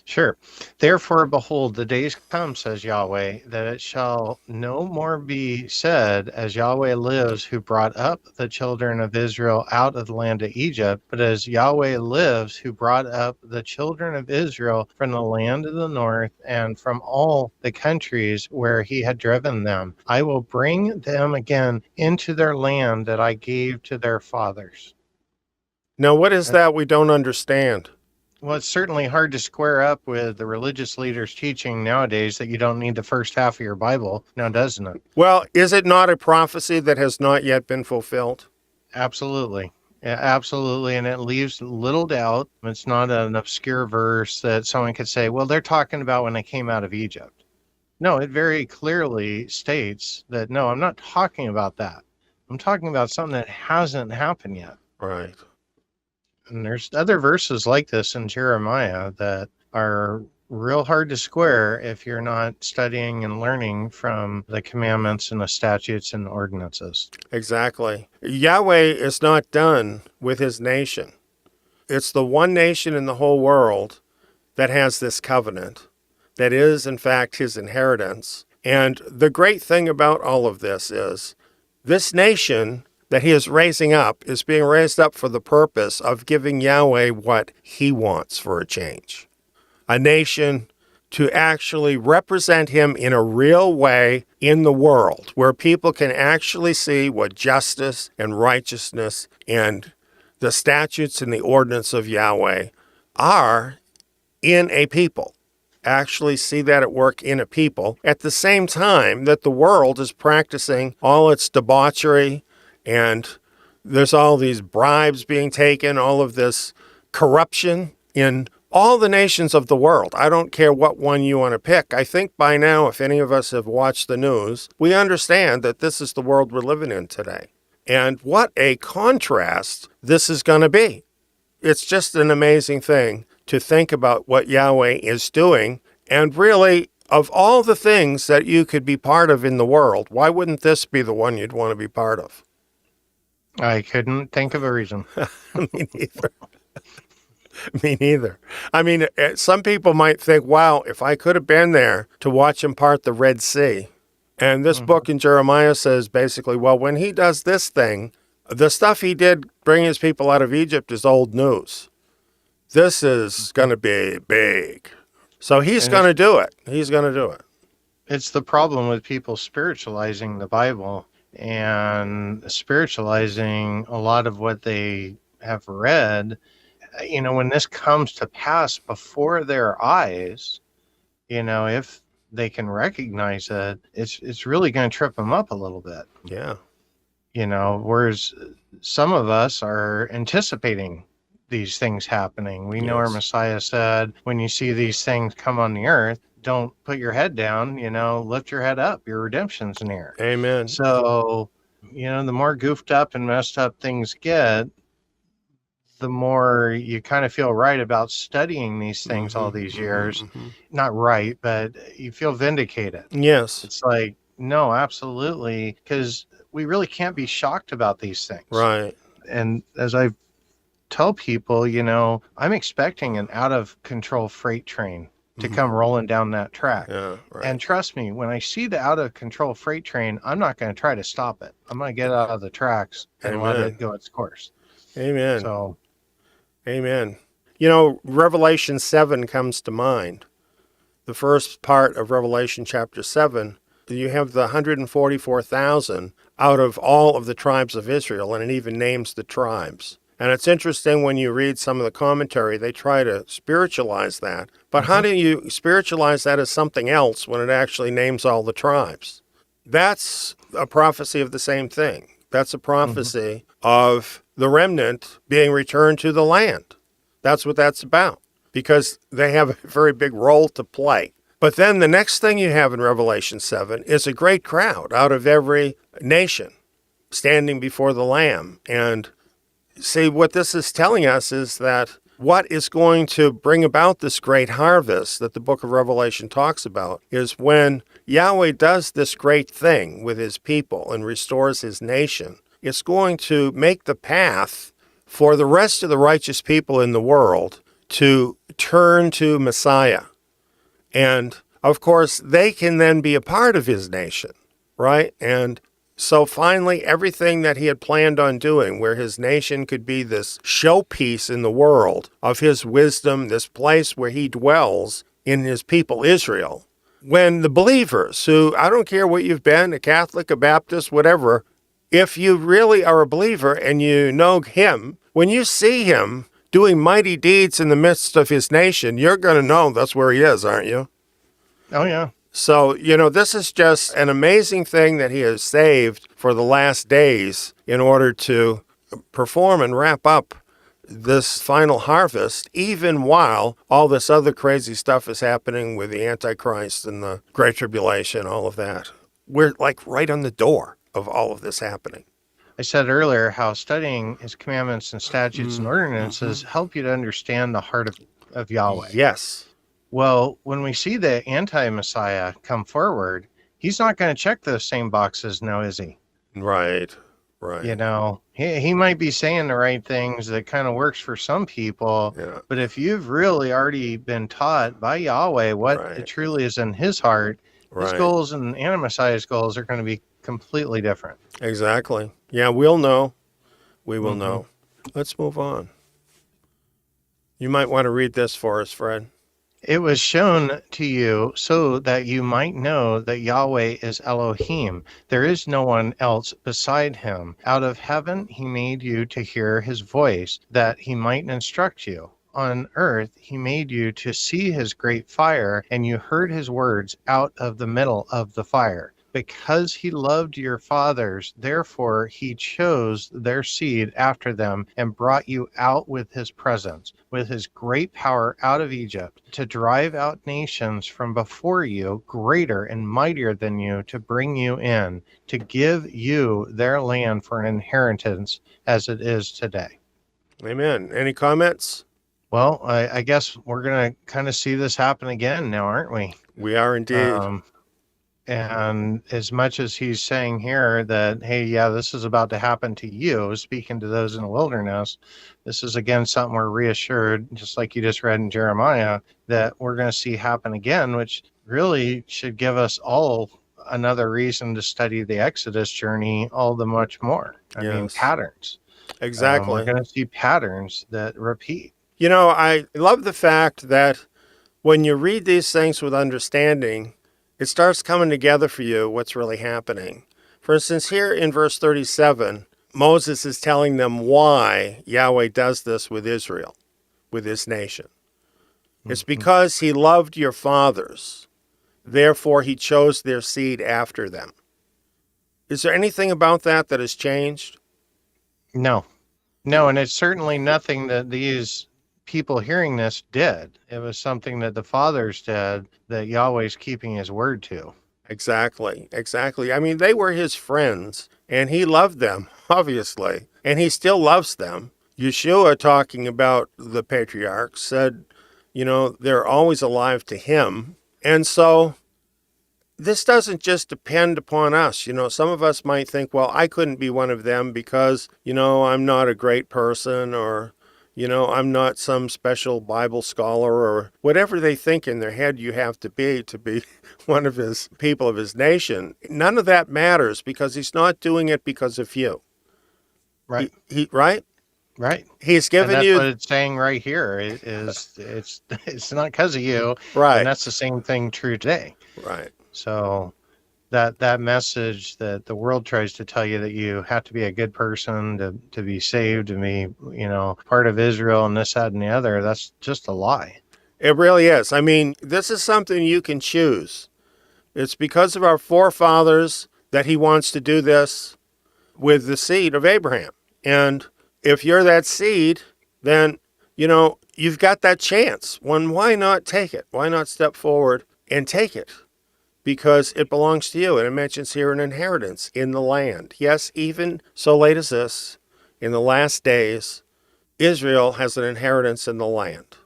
Sure. Therefore, behold, the days come, says Yahweh, that it shall no more be said, as Yahweh lives, who brought up the children of Israel out of the land of Egypt, but as Yahweh lives, who brought up the children of Israel from the land of the north and from all the countries where he had driven them. I will bring them again into their land that I gave to their fathers. Now, what is that we don't understand? Well, it's certainly hard to square up with the religious leaders teaching nowadays that you don't need the first half of your Bible, now doesn't it? Well, is it not a prophecy that has not yet been fulfilled? Absolutely. Yeah, absolutely. And it leaves little doubt. It's not an obscure verse that someone could say, well, they're talking about when they came out of Egypt. No, it very clearly states that, no, I'm not talking about that. I'm talking about something that hasn't happened yet. Right. And there's other verses like this in Jeremiah that are real hard to square if you're not studying and learning from the commandments and the statutes and the ordinances. Exactly. Yahweh is not done with his nation. It's the one nation in the whole world that has this covenant, that is, in fact, his inheritance. And the great thing about all of this is this nation that he is raising up is being raised up for the purpose of giving Yahweh what he wants for a change. A nation to actually represent him in a real way in the world, where people can actually see what justice and righteousness and the statutes and the ordinance of Yahweh are in a people. Actually see that at work in a people at the same time that the world is practicing all its debauchery, and there's all these bribes being taken, all of this corruption in all the nations of the world. I don't care what one you want to pick. I think by now, if any of us have watched the news, we understand that this is the world we're living in today. And what a contrast this is going to be. It's just an amazing thing to think about what Yahweh is doing. And really, of all the things that you could be part of in the world, why wouldn't this be the one you'd want to be part of? I couldn't think of a reason. Me neither. Me neither. I mean, some people might think, wow, if I could have been there to watch him part the Red Sea. And this book in Jeremiah says basically, well, when he does this thing, the stuff he did bring his people out of Egypt is old news. This is going to be big. So he's going to do it. He's going to do it. It's the problem with people spiritualizing the Bible and spiritualizing a lot of what they have read. You know, when this comes to pass before their eyes, you know, if they can recognize it, it's really going to trip them up a little bit. Yeah. You know, whereas some of us are anticipating these things happening. We know our Messiah said, when you see these things come on the earth, don't put your head down, you know, lift your head up. Your redemption's near. Amen. So, you know, the more goofed up and messed up things get, the more you kind of feel right about studying these things all these years. Not right, but you feel vindicated. Yes. It's like, no, absolutely, because we really can't be shocked about these things. Right. And as I tell people, you know, I'm expecting an out of control freight train to come rolling down that track. Yeah, right. And trust me, when I see the out of control freight train, I'm not going to try to stop it. I'm going to get out of the tracks and let it go its course. Amen. So, amen. You know, Revelation 7 comes to mind. The first part of Revelation chapter 7 you have the 144,000 out of all of the tribes of Israel, and it even names the tribes. And it's interesting when you read some of the commentary, they try to spiritualize that. But how do you spiritualize that as something else when it actually names all the tribes? That's a prophecy of the same thing. That's a prophecy of the remnant being returned to the land. That's what that's about, because they have a very big role to play. But then the next thing you have in Revelation 7 is a great crowd out of every nation standing before the Lamb. And see, what this is telling us is that what is going to bring about this great harvest that the book of Revelation talks about is when Yahweh does this great thing with his people and restores his nation. It's going to make the path for the rest of the righteous people in the world to turn to Messiah. And, of course, they can then be a part of his nation, right? And so finally, everything that he had planned on doing, where his nation could be this showpiece in the world of his wisdom, this place where he dwells in his people Israel, when the believers, who, I don't care what you've been, a Catholic, a Baptist, whatever, if you really are a believer and you know him, when you see him doing mighty deeds in the midst of his nation, you're going to know that's where he is, aren't you? Oh, yeah. So, this is just an amazing thing that he has saved for the last days in order to perform and wrap up this final harvest, even while all this other crazy stuff is happening with the Antichrist and the Great Tribulation, all of that. We're like right on the door of all of this happening. I said earlier how studying his commandments and statutes and ordinances help you to understand the heart of Yahweh. Yes. Well, when we see the anti-Messiah come forward, he's not going to check those same boxes now, is he? Right. He might be saying the right things that kind of works for some people, but if you've really already been taught by Yahweh what it truly is in his heart, his goals and anti-Messiah's goals are going to be completely different. Exactly. Yeah, we'll know. We will know. Let's move on. You might want to read this for us, Fred. It was shown to you so that you might know that Yahweh is Elohim. There is no one else beside him. Out of heaven he made you to hear his voice, that he might instruct you. On earth he made you to see his great fire, and you heard his words out of the middle of the fire. Because he loved your fathers, therefore he chose their seed after them and brought you out with his presence, with his great power out of Egypt, to drive out nations from before you, greater and mightier than you, to bring you in, to give you their land for an inheritance as it is today. Amen. Any comments? Well, I guess we're going to kind of see this happen again now, aren't we? We are indeed. And as much as he's saying here that, hey, yeah, this is about to happen to you, speaking to those in the wilderness, this is again something we're reassured, just like you just read in Jeremiah, that we're going to see happen again, which really should give us all another reason to study the Exodus journey all the much more. I mean, patterns. Exactly. We're going to see patterns that repeat. I love the fact that when you read these things with understanding, it starts coming together for you what's really happening. For instance, here in verse 37, Moses is telling them why Yahweh does this with Israel, with his nation. It's because he loved your fathers. Therefore, he chose their seed after them. Is there anything about that that has changed? No, and it's certainly nothing that these people hearing this did. It was something that the fathers did that Yahweh's keeping his word to. Exactly. I mean, they were his friends, and he loved them, obviously, and he still loves them. Yeshua, talking about the patriarchs, said, they're always alive to him. And so this doesn't just depend upon us. Some of us might think, well, I couldn't be one of them because, I'm not a great person, or I'm not some special Bible scholar, or whatever they think in their head you have to be one of his people of his nation. None of that matters because he's not doing it because of you. Right. Right? Right. He's given that's you what it's saying right here is it's not because of you. Right. And that's the same thing true today. Right. So that message that the world tries to tell you, that you have to be a good person to be saved, to be, part of Israel and this, that, and the other, that's just a lie. It really is. I mean, this is something you can choose. It's because of our forefathers that he wants to do this with the seed of Abraham. And if you're that seed, then, you've got that chance. Why not take it? Why not step forward and take it? Because it belongs to you. And it mentions here an inheritance in the land. Yes, even so late as this, in the last days, Israel has an inheritance in the land.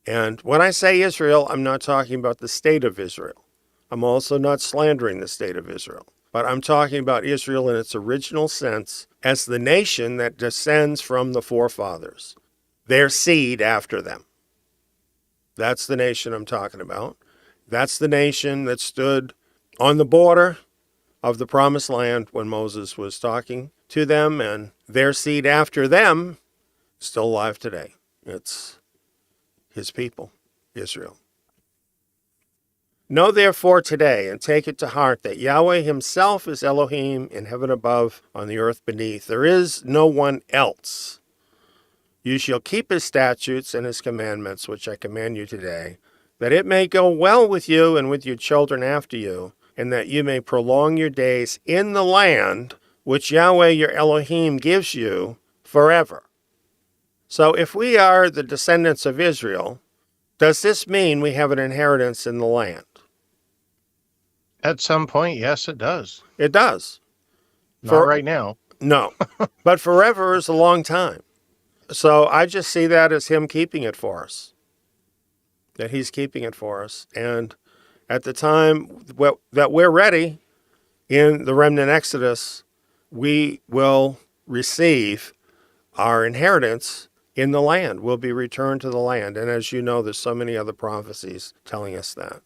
And when I say Israel, I'm not talking about the state of Israel. I'm also not slandering the state of Israel. But I'm talking about Israel in its original sense as the nation that descends from the forefathers, their seed after them. That's the nation I'm talking about. That's the nation that stood on the border of the promised land when Moses was talking to them, and their seed after them is still alive today. It's his people, Israel. Know therefore today, and take it to heart, that Yahweh himself is Elohim in heaven above, on the earth beneath. There is no one else. You shall keep his statutes and his commandments, which I command you today, that it may go well with you and with your children after you, and that you may prolong your days in the land which Yahweh your Elohim gives you forever. So if we are the descendants of Israel, does this mean we have an inheritance in the land? At some point, yes, it does. It does. Not right now. No. But forever is a long time. So I just see that as him keeping it for us. That he's keeping it for us. And at the time that we're ready in the remnant Exodus, we will receive our inheritance in the land. We'll be returned to the land. And as you know, there's so many other prophecies telling us that.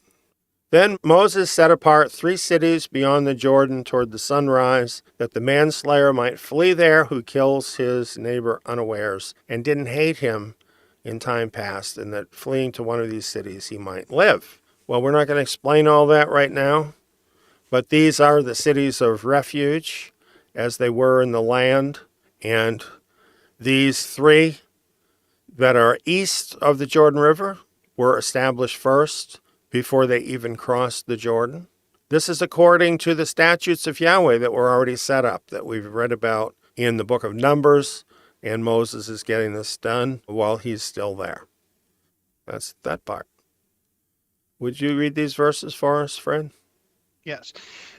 Then Moses set apart 3 cities beyond the Jordan toward the sunrise, that the manslayer might flee there who kills his neighbor unawares, and didn't hate him in time past, and that fleeing to one of these cities he might live. Well, we're not going to explain all that right now, but these are the cities of refuge as they were in the land, and these 3 that are east of the Jordan River were established first before they even crossed the Jordan. This is according to the statutes of Yahweh that were already set up, that we've read about in the book of Numbers, and Moses is getting this done while he's still there. That's that part. Would you read these verses for us, Fred? Yes.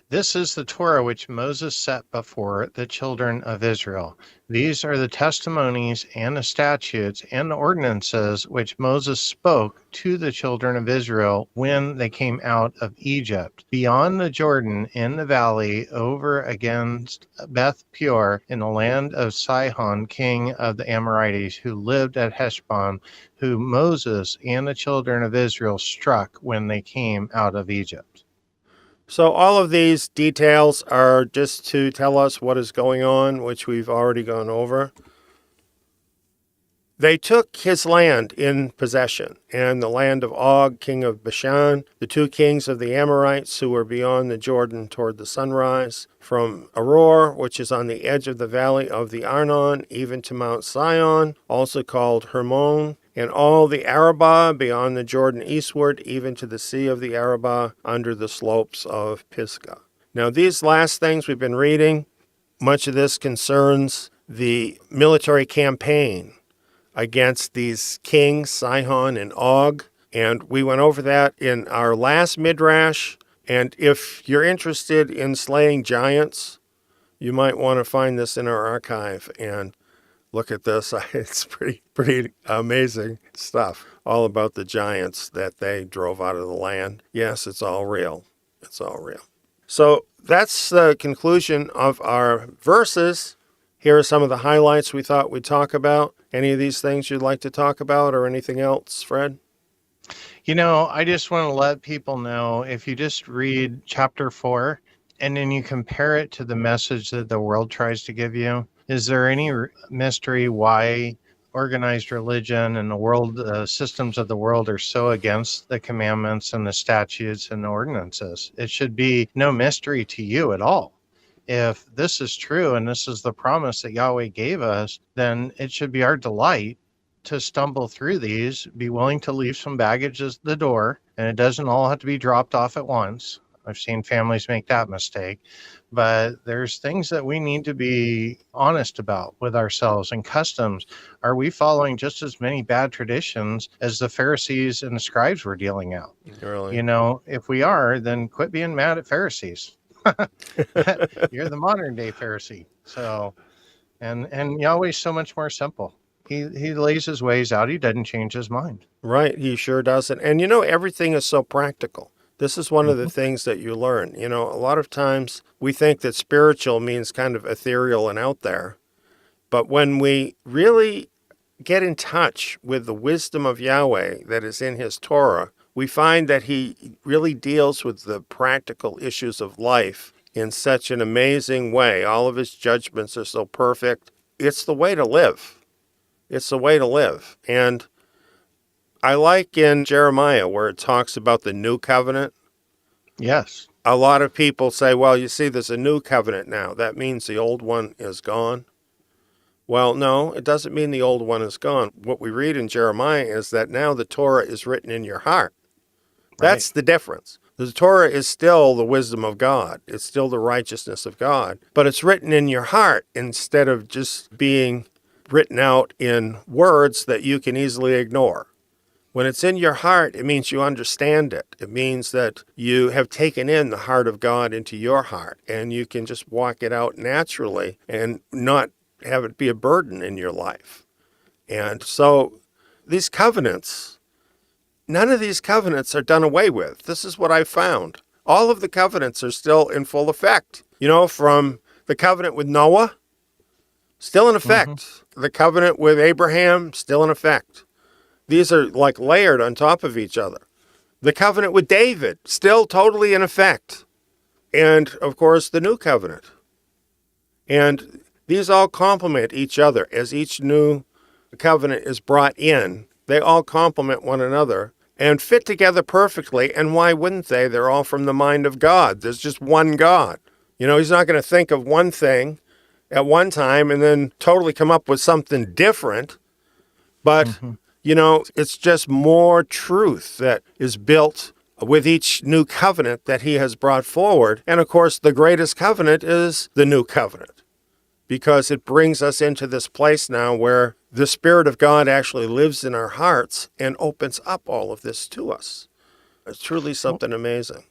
This is the Torah which Moses set before the children of Israel. These are the testimonies and the statutes and the ordinances which Moses spoke to the children of Israel when they came out of Egypt, beyond the Jordan in the valley over against Beth Peor in the land of Sihon, king of the Amorites, who lived at Heshbon, who Moses and the children of Israel struck when they came out of Egypt. So all of these details are just to tell us what is going on, which we've already gone over. They took his land in possession, and the land of Og, king of Bashan, the 2 kings of the Amorites who were beyond the Jordan toward the sunrise, from Aror, which is on the edge of the valley of the Arnon, even to Mount Sion, also called Hermon, and all the Arabah beyond the Jordan eastward, even to the sea of the Arabah under the slopes of Pisgah. Now, these last things we've been reading, much of this concerns the military campaign against these kings, Sihon and Og, and we went over that in our last Midrash. And if you're interested in slaying giants, you might want to find this in our archive and look at this. It's pretty amazing stuff, all about the giants that they drove out of the land. Yes, it's all real. It's all real. So that's the conclusion of our verses. Here are some of the highlights we thought we'd talk about. Any of these things you'd like to talk about or anything else, Fred? I just want to let people know, if you just read chapter 4 and then you compare it to the message that the world tries to give you, is there any mystery why organized religion and the world systems of the world are so against the commandments and the statutes and the ordinances. It should be no mystery to you at all. If this is true and this is the promise that Yahweh gave us, then it should be our delight to stumble through these, be willing to leave some baggage at the door, and it doesn't all have to be dropped off at once. I've seen families make that mistake, but there's things that we need to be honest about with ourselves and customs. Are we following just as many bad traditions as the Pharisees and the scribes were dealing out? Really? You know, if we are, then quit being mad at Pharisees. You're the modern day Pharisee. So, and Yahweh's so much more simple. He lays his ways out. He doesn't change his mind. Right, he sure doesn't. And you know, everything is so practical. This is one of the things that you learn. You know, a lot of times we think that spiritual means kind of ethereal and out there. But when we really get in touch with the wisdom of Yahweh that is in his Torah, we find that he really deals with the practical issues of life in such an amazing way. All of his judgments are so perfect. It's the way to live. It's the way to live. And I like in Jeremiah where it talks about the new covenant. Yes. A lot of people say, well, you see, there's a new covenant now. That means the old one is gone. Well, no, it doesn't mean the old one is gone. What we read in Jeremiah is that now the Torah is written in your heart. That's the difference. The Torah is still the wisdom of God. It's still the righteousness of God. But it's written in your heart instead of just being written out in words that you can easily ignore. When it's in your heart, it means you understand it. It means that you have taken in the heart of God into your heart, and you can just walk it out naturally and not have it be a burden in your life. And so these covenants, none of these covenants are done away with. This is what I've found. All of the covenants are still in full effect. You know, from the covenant with Noah, still in effect. The covenant with Abraham, still in effect. These are like layered on top of each other. The covenant with David, still totally in effect. And, of course, the new covenant. And these all complement each other as each new covenant is brought in. They all complement one another and fit together perfectly. And why wouldn't they? They're all from the mind of God. There's just one God. You know, he's not going to think of one thing at one time and then totally come up with something different. But, you know, it's just more truth that is built with each new covenant that he has brought forward. And, of course, the greatest covenant is the new covenant, because it brings us into this place now where the Spirit of God actually lives in our hearts and opens up all of this to us. It's truly something amazing.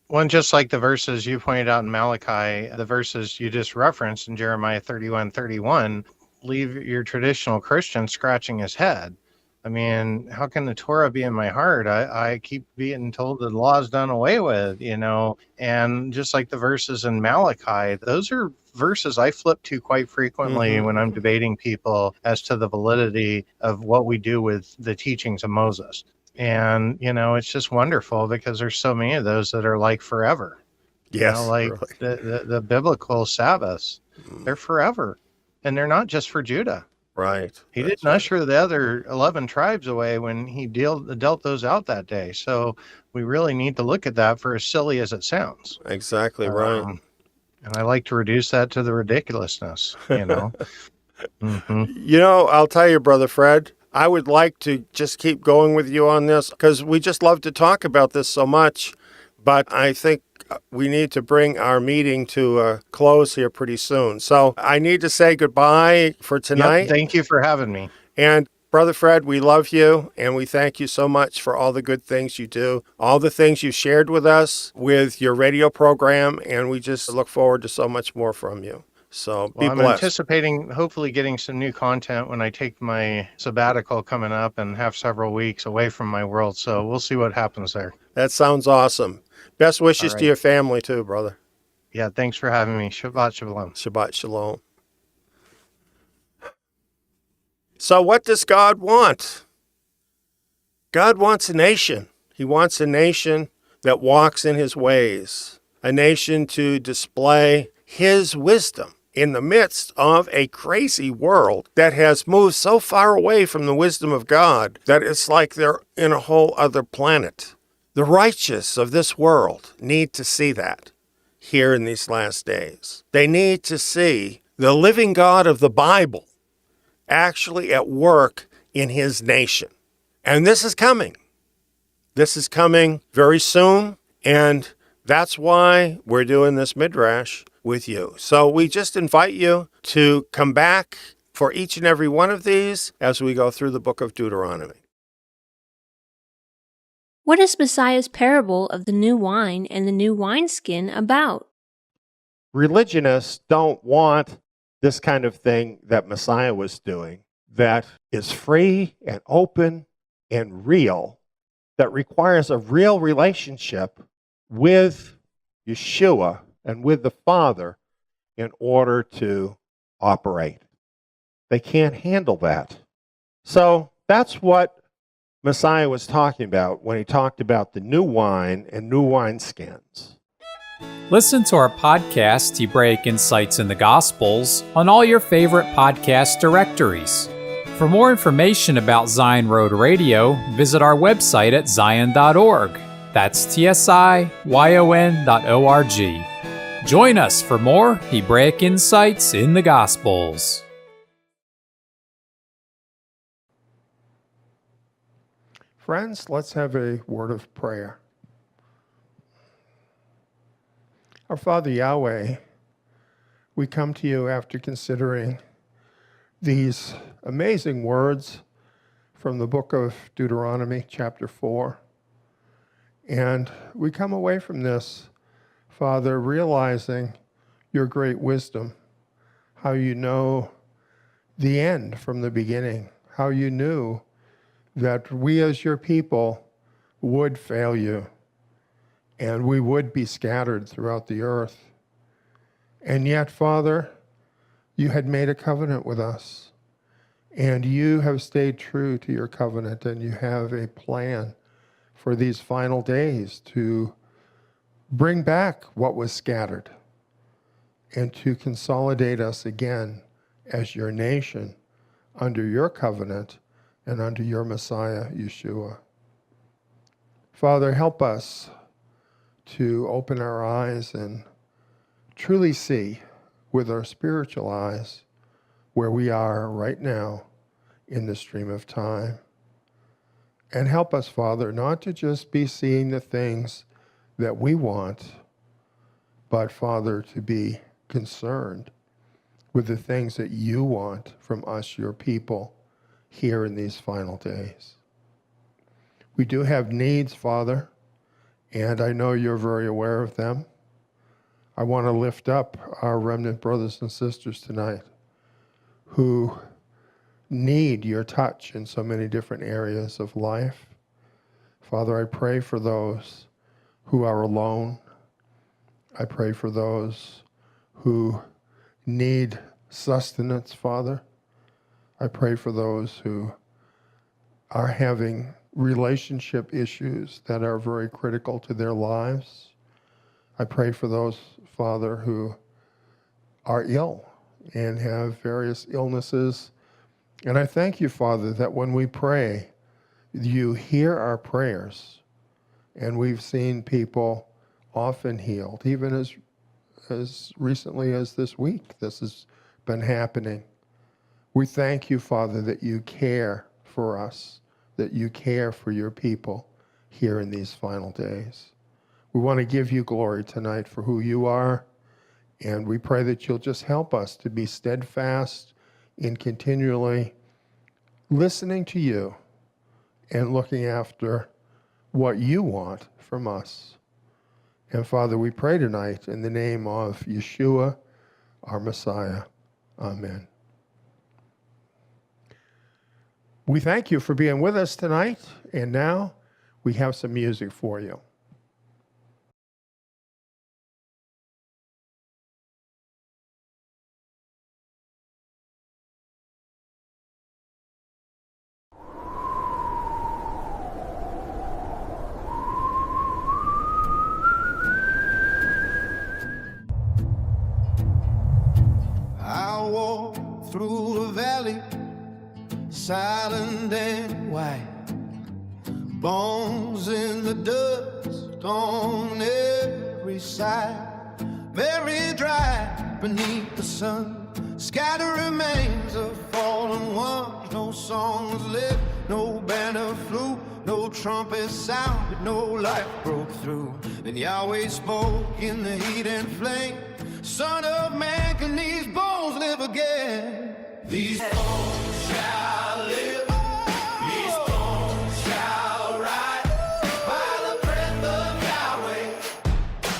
One, just like the verses you pointed out in Malachi, the verses you just referenced in Jeremiah 31:31, leave your traditional Christian scratching his head. I mean, how can the Torah be in my heart? I keep being told the law is done away with, you know, and just like the verses in Malachi, those are verses I flip to quite frequently when I'm debating people as to the validity of what we do with the teachings of Moses. And, you know, it's just wonderful because there's so many of those that are like forever. Yes, You know, like really. the biblical Sabbaths, they're forever. And they're not just for Judah. Right. He That's didn't usher the other 11 tribes away when he dealt those out that day. So we really need to look at that, for as silly as it sounds. exactly right. And I like to reduce that to the ridiculousness, you know. You know, I'll tell you, Brother Fred, I would like to just keep going with you on this because we just love to talk about this so much. But I think we need to bring our meeting to a close here pretty soon. So I need to say goodbye for tonight. Yep, thank you for having me. And Brother Fred, we love you, and we thank you so much for all the good things you do, all the things you shared with us with your radio program, and we just look forward to so much more from you. So be I'm blessed. anticipating hopefully getting some new content when I take my sabbatical coming up and have several weeks away from my world. So we'll see what happens there. That sounds awesome. Best wishes to your family too, brother. Yeah, thanks for having me. Shabbat shalom. Shabbat shalom. So what does God want? God wants a nation. He wants a nation that walks in his ways, a nation to display his wisdom in the midst of a crazy world that has moved so far away from the wisdom of God that it's like they're in a whole other planet. The righteous of this world need to see that here in these last days. They need to see the living God of the Bible actually at work in his nation. And this is coming. This is coming very soon, and that's why we're doing this Midrash with you. So we just invite you to come back for each and every one of these as we go through the book of Deuteronomy. What is Messiah's parable of the new wine and the new wineskin about? Religionists don't want this kind of thing that Messiah was doing, that is free and open and real, that requires a real relationship with Yeshua and with the Father in order to operate. They can't handle that. So that's what Messiah was talking about when he talked about the new wine and new wineskins. Listen to our podcast, Hebraic Insights in the Gospels, on all your favorite podcast directories. For more information about Zion Road Radio, visit our website at zion.org. That's tsion.org. Join us for more Hebraic Insights in the Gospels. Friends, let's have a word of prayer. Our Father Yahweh, we come to you after considering these amazing words from the book of Deuteronomy, chapter 4. And we come away from this, Father, realizing your great wisdom, how you know the end from the beginning, how you knew that we as your people would fail you, and we would be scattered throughout the earth. And yet, Father, you had made a covenant with us, and you have stayed true to your covenant, and you have a plan for these final days to bring back what was scattered and to consolidate us again as your nation under your covenant and under your Messiah, Yeshua. Father, help us to open our eyes and truly see with our spiritual eyes where we are right now in the stream of time. And help us, Father, not to just be seeing the things that we want, but, Father, to be concerned with the things that you want from us, your people, here in these final days. We do have needs, Father, and I know you're very aware of them. I want to lift up our remnant brothers and sisters tonight who need your touch in so many different areas of life. Father, I pray for those who are alone. I pray for those who need sustenance, Father. I pray for those who are having relationship issues that are very critical to their lives. I pray for those, Father, who are ill and have various illnesses. And I thank you, Father, that when we pray, you hear our prayers. And we've seen people often healed, even as recently as this week. This has been happening. We thank you, Father, that you care for us, that you care for your people here in these final days. We want to give you glory tonight for who you are, and we pray that you'll just help us to be steadfast in continually listening to you and looking after what you want from us. And Father, we pray tonight in the name of Yeshua, our Messiah. Amen. We thank you for being with us tonight, and now we have some music for you. through a valley, silent and white. Bones in the dust on every side, very dry beneath the sun. Scattered remains of fallen ones. No songs lit, no banner flew, no trumpet sounded, no life broke through. Then Yahweh spoke in the heat and flame. Son of man, can these bones live again? These bones shall live. These bones shall rise. By the breath of Yahweh,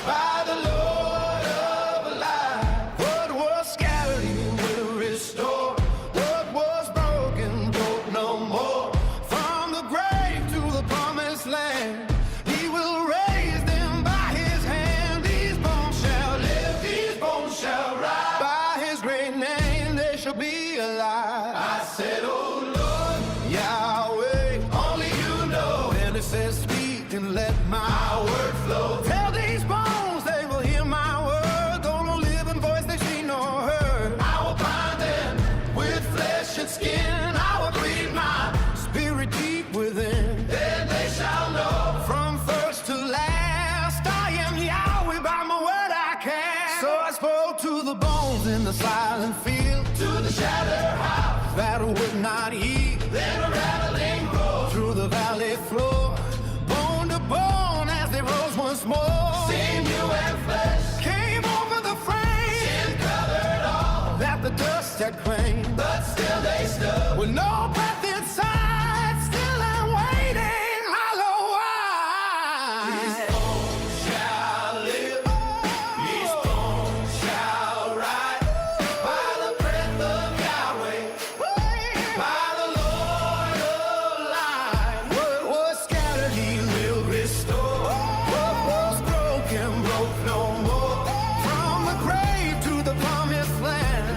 by the Lord of life. What was scattered he will restore. What was broken broke no more. From the grave to the promised land, he will raise them by his hand. These bones shall live, these bones shall rise. By his great name they shall be alive. I said, oh Lord, Yahweh, only you know. And it says, speak and let my word flow. Tell these bones they will hear my word. Though no living voice they see nor heard. I will bind them with flesh and skin. I will breathe my spirit deep within. Then they shall know from first to last, I am Yahweh, by my word I can. So I spoke to the bones in the silent field, to the shattered house that would not yield. Then a rattling roar through the valley floor, bone to bone as they rose once more. Sinew and flesh came over the frame. Sin covered all that the dust had claimed. But still they stood with no breath inside, still and waiting, hollow eyed. These bones shall live. These bones shall rise. By the breath of Yahweh, by the Lord of life. What was scattered he will restore. What was broken broke no more. From the grave to the promised land,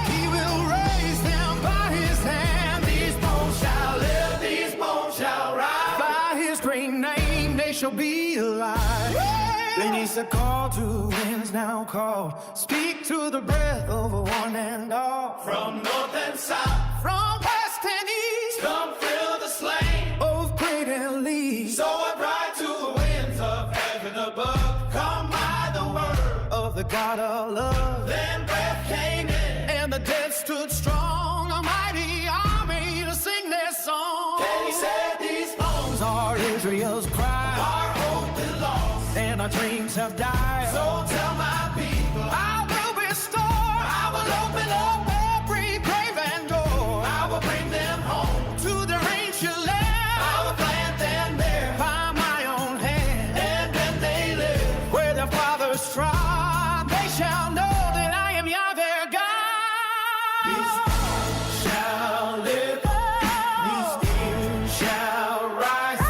he will raise them by his hand. These bones shall live, these bones shall rise. By his great name they shall be alive. Then he said, call to winds, now call. Speak to the breath of one and all. From north and south, from west and east, come fill the slain, both great and least. So I cried to the winds of heaven above, come by the word of the God of love. Then breath came in, and the dead stood strong, a mighty army to sing their song. Then he said, these bones are Israel's cry. Our hope is lost, and our dreams have died. So tell my people, I will restore. I will open up every grave and door. I will bring them home to their ancient land. I will plant them there by my own hand. And when they live where their fathers trod, they shall know that I am Yahweh God. These bones shall live. These bones shall rise.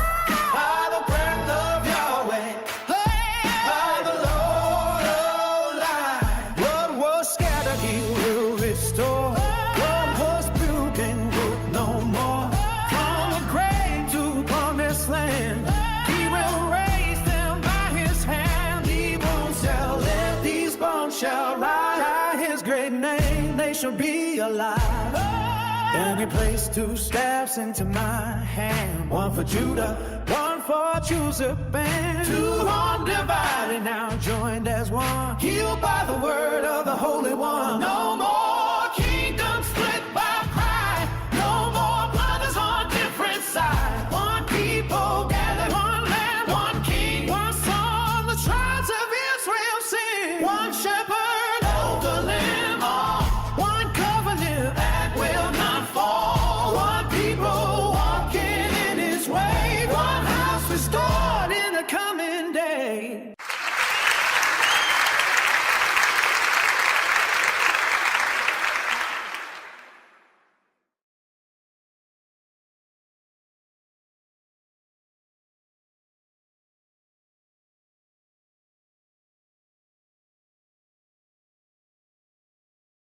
By the breath of Yahweh, by the Lord of life. What was scattered he will restore. What was broken broke no more. From the grave to promised land, he will raise them by his hand. These bones shall live, these bones shall rise. By his great name they shall be alive. And he placed two staffs into my hand, one for Judah, one for Joseph, and two undivided, now joined as one, healed by the word of the Holy One. No more